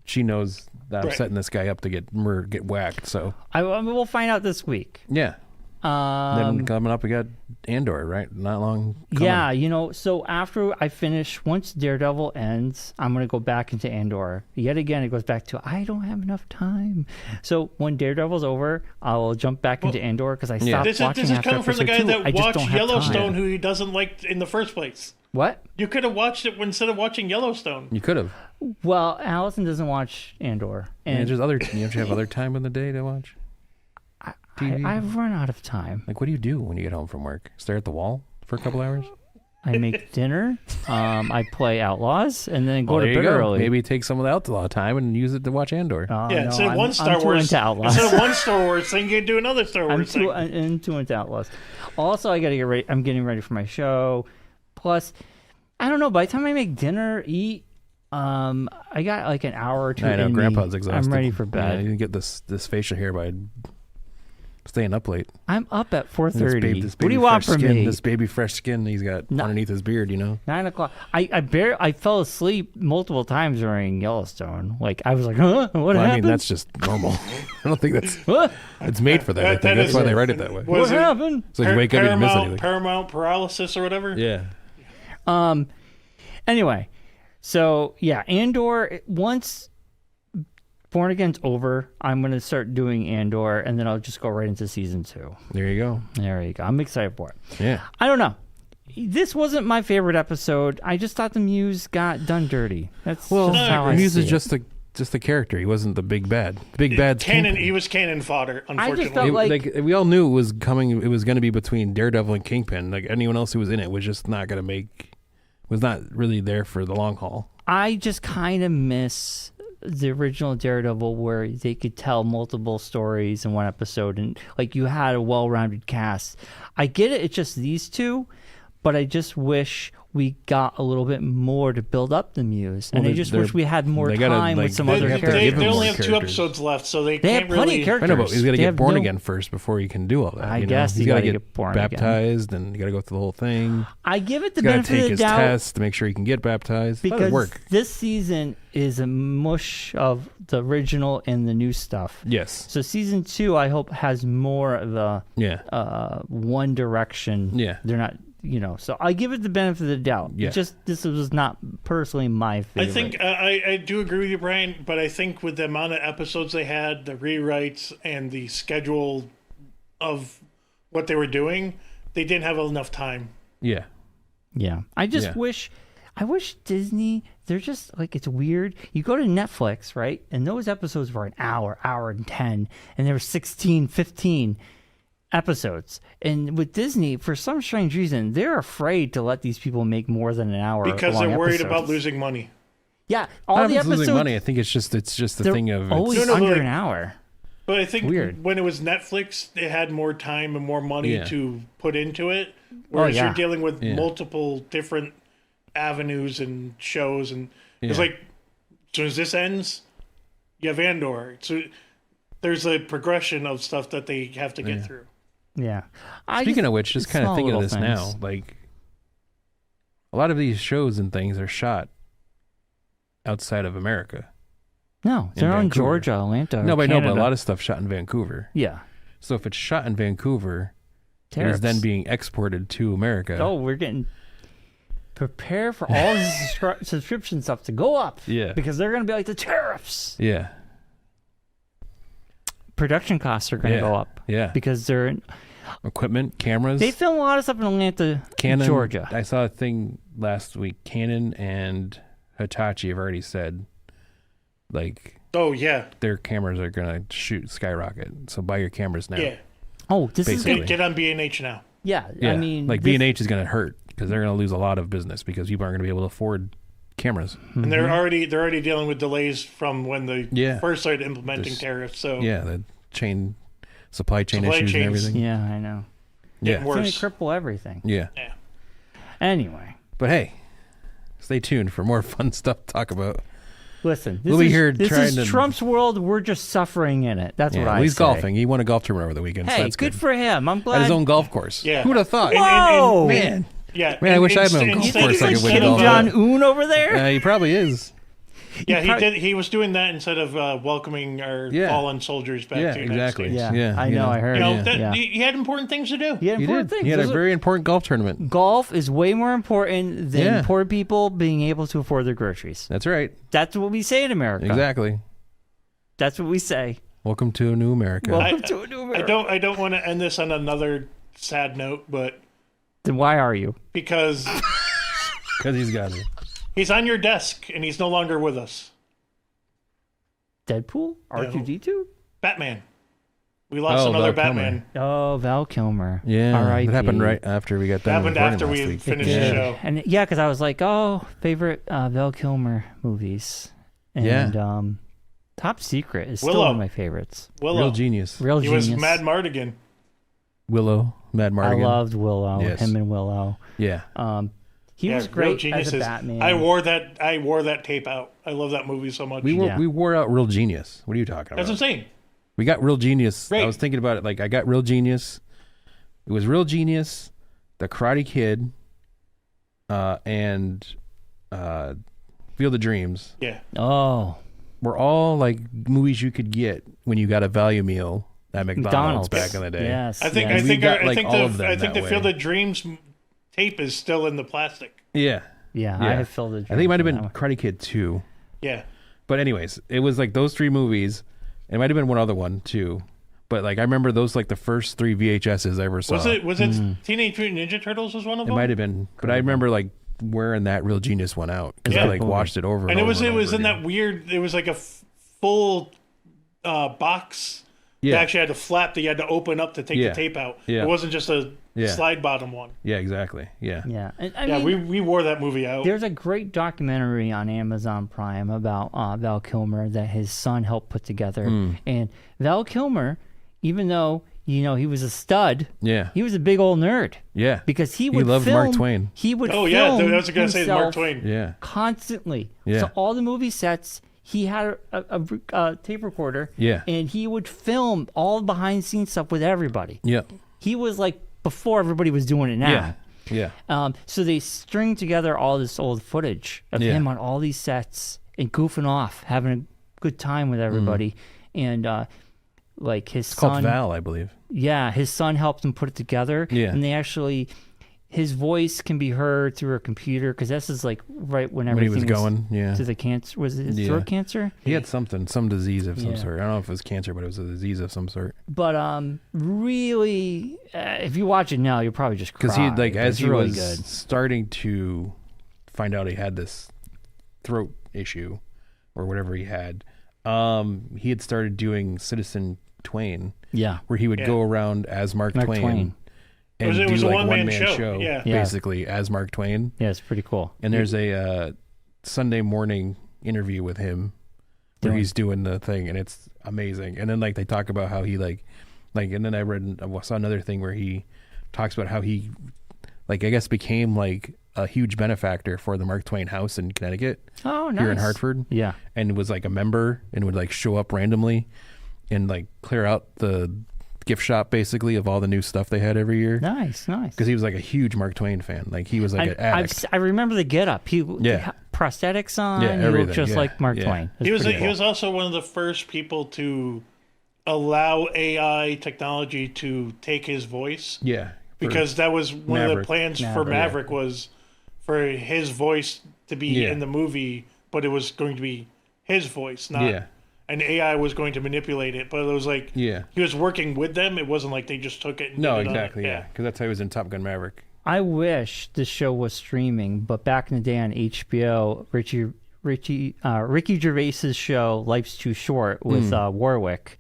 she knows that I'm Right. setting this guy up to get whacked. So We'll find out this week. yeah. Then coming up, we got Andor, right? Not long. Coming. Yeah, so after I finish, once Daredevil ends, I'm going to go back into Andor. Yet again, it goes back to, I don't have enough time. So when Daredevil's over, I'll jump back into Andor because I stopped This watching is after coming from the episode guy 2. that I just watched don't have Yellowstone, time. who he doesn't like in the first place. What? You could have watched it instead of watching Yellowstone. You could have. Well, Allison doesn't watch Andor. And And just other. You have to have other time in the day to watch. TV? I've run out of time. Like, what do you do when you get home from work? Stare at the wall for a couple hours? I make dinner, I play Outlaws, and then go Well, to there you bed go. early. Maybe take some of the outlaw time and use it to watch Andor. No, Instead of I'm- one Star I'm too Wars, into Outlaws. instead of one Star Wars thing, you do another Star I'm Wars thing. too into Outlaws. Also, I got to get ready. I'm getting ready for my show. Plus, I don't know. By the time I make dinner, eat, I got like an hour or two. I know, Grandpa's exhausted. I'm ready for bed. Yeah, you can get this facial hair by staying up late. I'm up at 4:30. What do you want from me? This baby fresh skin he's got underneath his beard, 9 o'clock. I fell asleep multiple times during Yellowstone. Like I was like, huh? What happened? I mean, that's just normal. I don't think that's it's made for that. I think that's why they write it that way. What happened? So you wake up and you miss anything. Paramount paralysis or whatever. Yeah. Anyway, so yeah, Andor. Once Born Again's over, I'm going to start doing Andor, and then I'll just go right into season 2. There you go. I'm excited for it. Yeah. I don't know. This wasn't my favorite episode. I just thought the Muse got done dirty. That's just how I Muse see is it. just the character. He wasn't the big bad. The big bad's canon. He was cannon fodder. Unfortunately, I just felt like we all knew it was coming. It was going to be between Daredevil and Kingpin. Like anyone else who was in it was just not going to was not really there for the long haul. I just kind of miss the original Daredevil where they could tell multiple stories in one episode and like you had a well-rounded cast. I get it, it's just these two, but I just wish we got a little bit more to build up the Muse. And I just wish we had more time with some other characters. They only have 2 episodes left, so they can't have plenty really... of characters. I know, but he's got to get born again first before he can do all that. I guess he's got to get born baptized, and you got to go through the whole thing. I give it the benefit of the doubt. He's got to take his test to make sure he can get baptized. Because this season is a mush of the original and the new stuff. Yes. So season 2, I hope, has more of the one direction. Yeah. They're not... so I give it the benefit of the doubt. Yeah. This was not personally my favorite. I think I do agree with you, Bryon, but I think with the amount of episodes they had, the rewrites, and the schedule of what they were doing, they didn't have enough time. Yeah. Yeah. I wish Disney, they're just like, it's weird. You go to Netflix, right? And those episodes were an hour and 10, and there were 16, 15 episodes. And with Disney, for some strange reason, they're afraid to let these people make more than an hour because they're worried about losing money. Yeah, all the episodes losing money. I think it's just the thing of always under an hour. But I think when it was Netflix, they had more time and more money to put into it. Whereas you're dealing with multiple different avenues and shows, and it's like, as soon as this ends, you have Andor. So there's a progression of stuff that they have to get through. Yeah. Speaking of which, just kind of thinking of this now, like a lot of these shows and things are shot outside of America. No, they're in Georgia, Atlanta. No, but I know, but a lot of stuff shot in Vancouver. Yeah. So if it's shot in Vancouver, it is then being exported to America. Oh, we're getting prepare for all this subscription stuff to go up. Yeah. Because they're going to be like the tariffs. Yeah. Production costs are going to go up. Yeah. Because they're in equipment, cameras. They film a lot of stuff in Atlanta, Georgia. I saw a thing last week. Canon and Hitachi have already said, like, their cameras are going to skyrocket. So buy your cameras now. Yeah. Oh, this is good. Get on B&H now. Yeah. I mean, like B&H is going to hurt because they're going to lose a lot of business because people aren't going to be able to afford cameras. And they're already dealing with delays from when they first started implementing tariffs. So the supply chain issues and everything. Yeah, I know. Yeah, it's going to cripple everything. Yeah. Anyway, but hey, stay tuned for more fun stuff to talk about. Listen, we'll be here this is Trump's world. We're just suffering in it. That's what I say. He's golfing. He won a golf tournament over the weekend. Hey, so that's good for him. I'm glad. At his own golf course. Yeah. Who would have thought? Whoa, man. Yeah, man, I wish I had my own golf course. Like Kim Jong-un over there. He probably is. Yeah, he did. He was doing that instead of welcoming our fallen soldiers back to the United States. Yeah, I know. I heard. He had important things to do. He had important things. He had a very important golf tournament. Golf is way more important than poor people being able to afford their groceries. That's right. That's what we say in America. Exactly. That's what we say. Welcome to a new America. Welcome to a new America. I don't want to end this on another sad note, but then why are you? Because he's got it. He's on your desk, and he's no longer with us. Deadpool? R2-D2? Batman. We lost another Batman. Oh, Val Kilmer. Yeah. It happened right after we got done. Happened after we finished the show. And because I was like, favorite Val Kilmer movies. And Top Secret is still one of my favorites. Willow. Real genius. He was Mad Mardigan. Mad Mardigan. I loved Willow. Yes. Him and Willow. Yeah. He was great as a Batman. I wore that tape out. I love that movie so much. We wore out Real Genius. What are you talking about? That's what I'm saying. We got Real Genius. Right. I was thinking about it. Like, I got Real Genius. It was Real Genius, The Karate Kid, and Field of Dreams. Yeah. Oh. Were all like movies you could get when you got a value meal at McDonald's back in the day. Yes. I think the Field of Dreams tape is still in the plastic. Yeah. I have Field of Dreams. I think it might have been Karate Kid 2. Yeah. But anyways, it was like those 3 movies. It might have been one other one too. But like I remember those like the first 3 VHSs I ever saw. Was it Teenage Mutant Ninja Turtles was one of them? It might have been. But I remember like wearing that Real Genius one out because I like watched it over and over. And it was in that weird. It was like a full box. Yeah. That actually had a flap that you had to open up to take the tape out. Yeah. It wasn't just a slide bottom one. Yeah, exactly. Yeah. Yeah. I mean, we wore that movie out. There's a great documentary on Amazon Prime about Val Kilmer that his son helped put together. And Val Kilmer, even though he was a stud, he was a big old nerd. Yeah. Because he loved film, Mark Twain. He would film I was going to say Mark Twain. Yeah. Constantly. Yeah. So all the movie sets, he had a tape recorder. Yeah. And he would film all behind the scenes stuff with everybody. Yeah. He was like before everybody was doing it now. Yeah. So they string together all this old footage of him on all these sets and goofing off, having a good time with everybody. And like his son, called Val, I believe. Yeah, his son helped him put it together. Yeah. And they actually, his voice can be heard through a computer because this is like right when everything he was going. Yeah. To the cancer. Was it his throat cancer? He had some disease of some sort. I don't know if it was cancer, but it was a disease of some sort. But really, if you watch it now, you'll probably just cry. Because as he really was good. starting to find out he had this throat issue or whatever he had started doing Citizen Twain. Yeah. Where he would go around as Mark Twain. And it was do a like one-man show basically as Mark Twain. Yeah, it's pretty cool. And there's a Sunday morning interview with him where he's doing the thing, and it's amazing. And then like they talk about how he and then I saw another thing where he talks about how he I guess became like a huge benefactor for the Mark Twain house in Connecticut. Oh, nice. Here in Hartford. Yeah. And was like a member and would like show up randomly and like clear out the gift shop basically of all the new stuff they had every year. Nice. Because he was like a huge Mark Twain fan. Like he was like an addict. I remember the get up. He had prosthetics on. Yeah, he looked just like Mark Twain. He was also one of the first people to allow AI technology to take his voice. Yeah. Because that was one of the plans for Maverick was for his voice to be in the movie, but it was going to be his voice, not and AI was going to manipulate it. But it was like he was working with them. It wasn't like they just took it. And did it exactly. Because that's how he was in Top Gun Maverick. I wish this show was streaming, but back in the day on HBO, Ricky Gervais's show Life's Too Short with Warwick.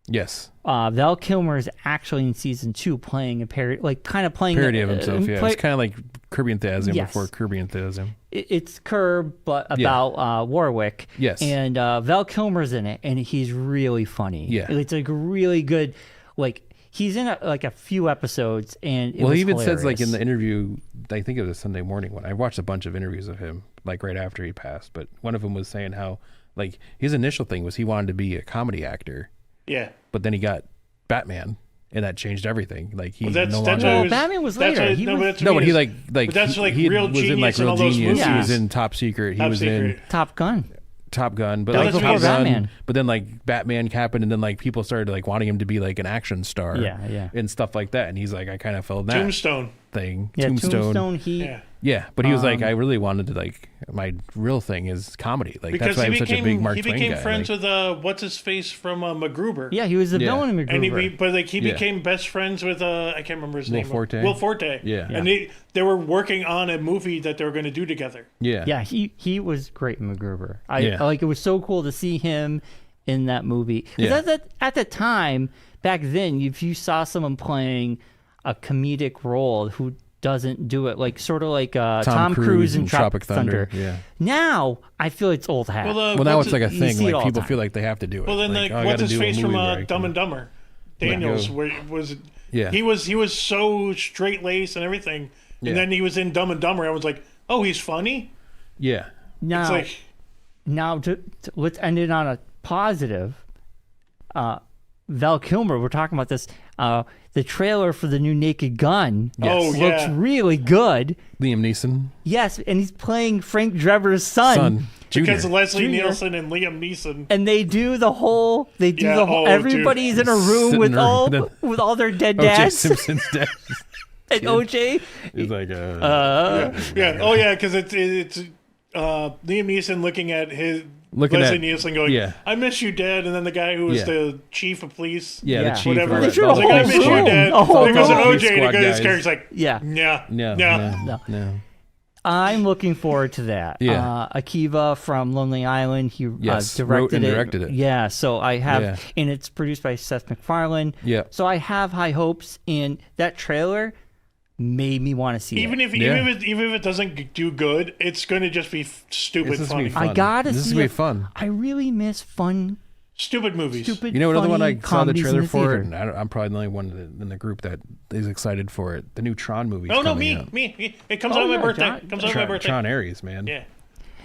Yes. Val Kilmer is actually in season 2 playing a parody of himself. It's kind of like Kirby Enthusiasm before Kirby Enthusiasm. It's Curb, but about Warwick. Yes. And Val Kilmer's in it, and he's really funny. Yeah. It's like really good. Like he's in a few episodes, and he even says like in the interview, I think it was a Sunday morning one. I watched a bunch of interviews of him like right after he passed, but one of them was saying how like his initial thing was he wanted to be a comedy actor. Yeah. But then he got Batman, and that changed everything. Like he Batman was later. But that's like he Real was Genius in like Real Genius. He was in Top Secret. He was in Top Gun. But like Top Gun. But then like Batman happened, and then like people started like wanting him to be like an action star. And stuff like that. And he's like, I kind of felt that Tombstone thing. Yeah, Tombstone. Yeah, but he was like, I really wanted to like my real thing is comedy. Like that's why I'm such a big Mark Twain guy. He became friends with what's his face from MacGruber. Yeah, he was the villain in MacGruber. And he became best friends with I can't remember his name. Will Forte. Yeah. And they were working on a movie that they were going to do together. Yeah. Yeah, he was great in MacGruber. I like it was so cool to see him in that movie. Because at the time back then, if you saw someone playing a comedic role who doesn't do it like sort of like Tom Cruise in Tropic Thunder. Yeah. Now I feel it's old hat. Well, now it's like a thing. Like people feel like they have to do it. Well, then what's his face from Dumb and Dumber? Daniels, where was he was so straight laced and everything, And then he was in Dumb and Dumber. I was like, oh, he's funny? Yeah. Now, let's end it on a positive. Val Kilmer, we're talking about this. The trailer for the new Naked Gun looks really good. Liam Neeson. Yes, and he's playing Frank Drever's son. Because Leslie Nielsen and Liam Neeson. And they do the whole. Everybody's in a room with all their dead dads. O.J. Simpson's dad. And OJ. He's like, yeah. Oh yeah, because it's Liam Neeson looking at Leslie Nielsen going, I miss you, Dad. And then the guy who was the chief of police. The chief. Whatever. They He's like, I miss you, Dad. There goes OJ to go to his character. He's like, no. I'm looking forward to that. Yeah. Akiva from Lonely Island, he wrote and directed it. Yeah, so I have, and it's produced by Seth MacFarlane. Yeah. So I have high hopes, and that trailer made me want to see even it. Even if it doesn't do good, it's going to just be stupid funny. I gotta see this is gonna be fun. I really miss fun. Stupid movies. You know what other one I saw the trailer for? And I'm probably the only one in the group that is excited for it. The new Tron movie. Oh no, me! It comes out on my birthday. Tron Ares, man. Yeah.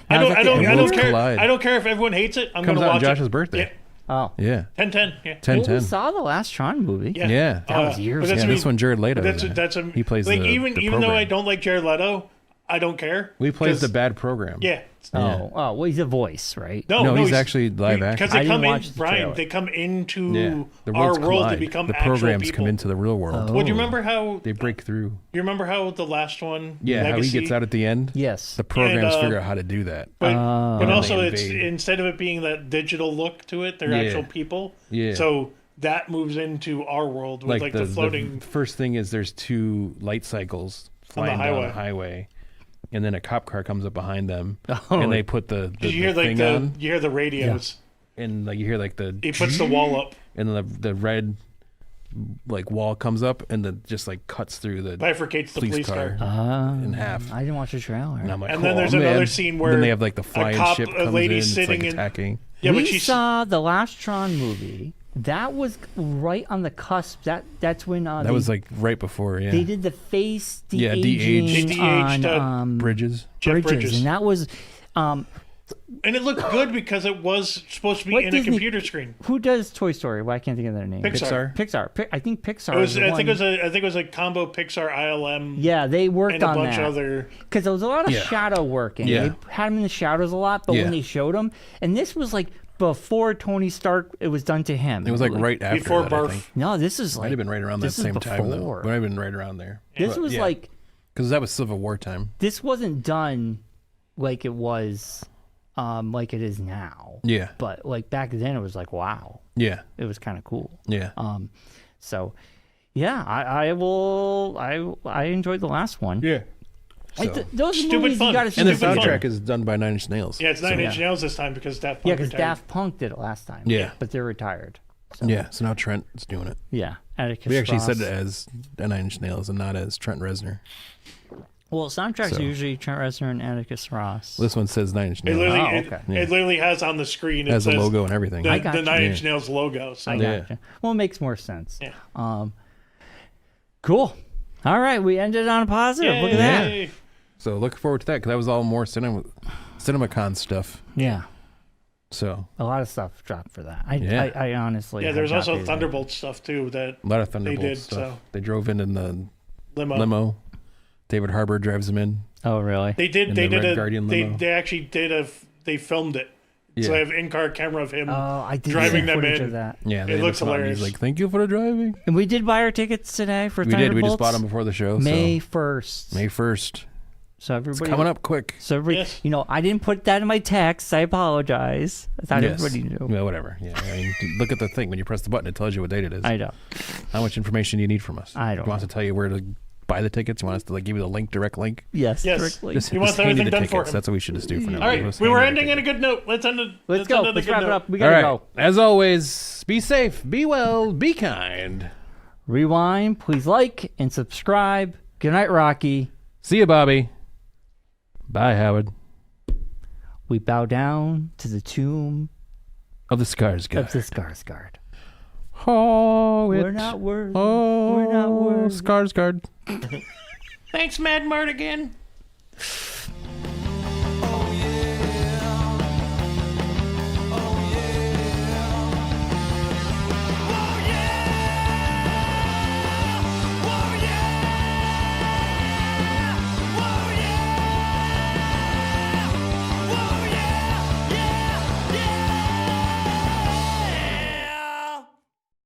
I don't care. I don't care if everyone hates it. I'm going to watch it. Comes out on Josh's birthday. Yeah. Oh. Yeah. 10-10. Yeah. 10-10. We saw the last Tron movie. Yeah. That was years ago. This one, Jared Leto. He plays like, the even though I don't like Jared Leto, I don't care. We plays the bad program. Yeah. Well, he's a voice, right? No, he's actually live action. Because they come into our world to become the actual programs people. come into the real world. Well, do you remember how they break through? You remember how the last one? Yeah, Legacy, how he gets out at the end. Yes, the programs figure out how to do that. But also, it's instead of it being that digital look to it, they're actual people. Yeah. So that moves into our world with like the floating. The first thing is there's two light cycles flying down the highway. And then a cop car comes up behind them, and they put the you hear thing on. You hear the radios, and like you hear like the. He puts the wall up, and the red, like wall comes up, and then just like cuts through the bifurcates the police car in half. I didn't watch the trailer. And I'm like, then there's another scene where then they have like the flying ship comes lady in, sitting it's like attacking. Yeah, we saw the last Tron movie. That was right on the cusp. That's when that was like right before. Yeah, they did the face de-aging on Bridges, and that was. And it looked good because it was supposed to be in a computer screen. Who does Toy Story? Well, I can't think of their name. Pixar. I think Pixar. I think it was a combo Pixar ILM. Yeah, they worked on that. And a bunch of other. Because there was a lot of shadow work, and they had them in the shadows a lot. But when they showed them, and this was like. Before Tony Stark, it was done to him. It was like right after before that, Barf. I think. No, this is like might have been right around that same time though. Might have been right around there. This was like because that was Civil War time. This wasn't done like it was, like it is now. Yeah. But like back then, it was like wow. Yeah. It was kind of cool. Yeah. So, yeah, I enjoyed the last one. Yeah. So. Those movies fun. You gotta see. And the soundtrack is done by Nine Inch Nails. Yeah, it's Nine Inch Nails this time because Daft Punk. Yeah, because Daft Punk did it last time. Yeah, but they're retired. So. Yeah, so now Trent is doing it. Yeah, we actually said it as Nine Inch Nails and not as Trent Reznor. Well, soundtracks are usually Trent Reznor and Atticus Ross. This one says Nine Inch Nails. It literally has on the screen. It has a logo and everything. The Nine Inch Nails logo. So. I got you. Well, it makes more sense. Yeah. Cool. All right, we ended on a positive. Yay. Look at that. Yeah. So looking forward to that because that was all more CinemaCon stuff. Yeah. So a lot of stuff dropped for that. I honestly. Yeah, there's also Thunderbolt stuff too that a lot of Thunderbolt stuff. So. They drove in the limo. David Harbour drives them in. Oh, really? They did. They did They actually did They filmed it. Yeah. So I have in-car camera of him driving them in. That. Yeah, it looks hilarious. He's like, "Thank you for the driving." And we did buy our tickets today for Thunderbolts. We just bought them before the show. May 1st. May 1st. So everybody, it's coming up quick. So everybody, I didn't put that in my text. I apologize. I thought everybody knew. Well, whatever. Yeah, I mean, look at the thing when you press the button; it tells you what date it is. I know. How much information do you need from us? I don't. You want us to tell you where to buy the tickets? You want us to give you the direct link? Yes. Direct link. He wants everything done for him. That's what we should just do for now. All right, we were ending on a good note. Let's end it. Let's go. Let's wrap it up. We gotta go. As always, be safe, be well, be kind. Rewind. Please like and subscribe. Good night, Rocky. See you, Bobby. Bye, Howard. We bow down to the tomb of the Skarsgård. We're not worthy. We're not worthy. Skarsgård. Thanks, Mad Mardigan.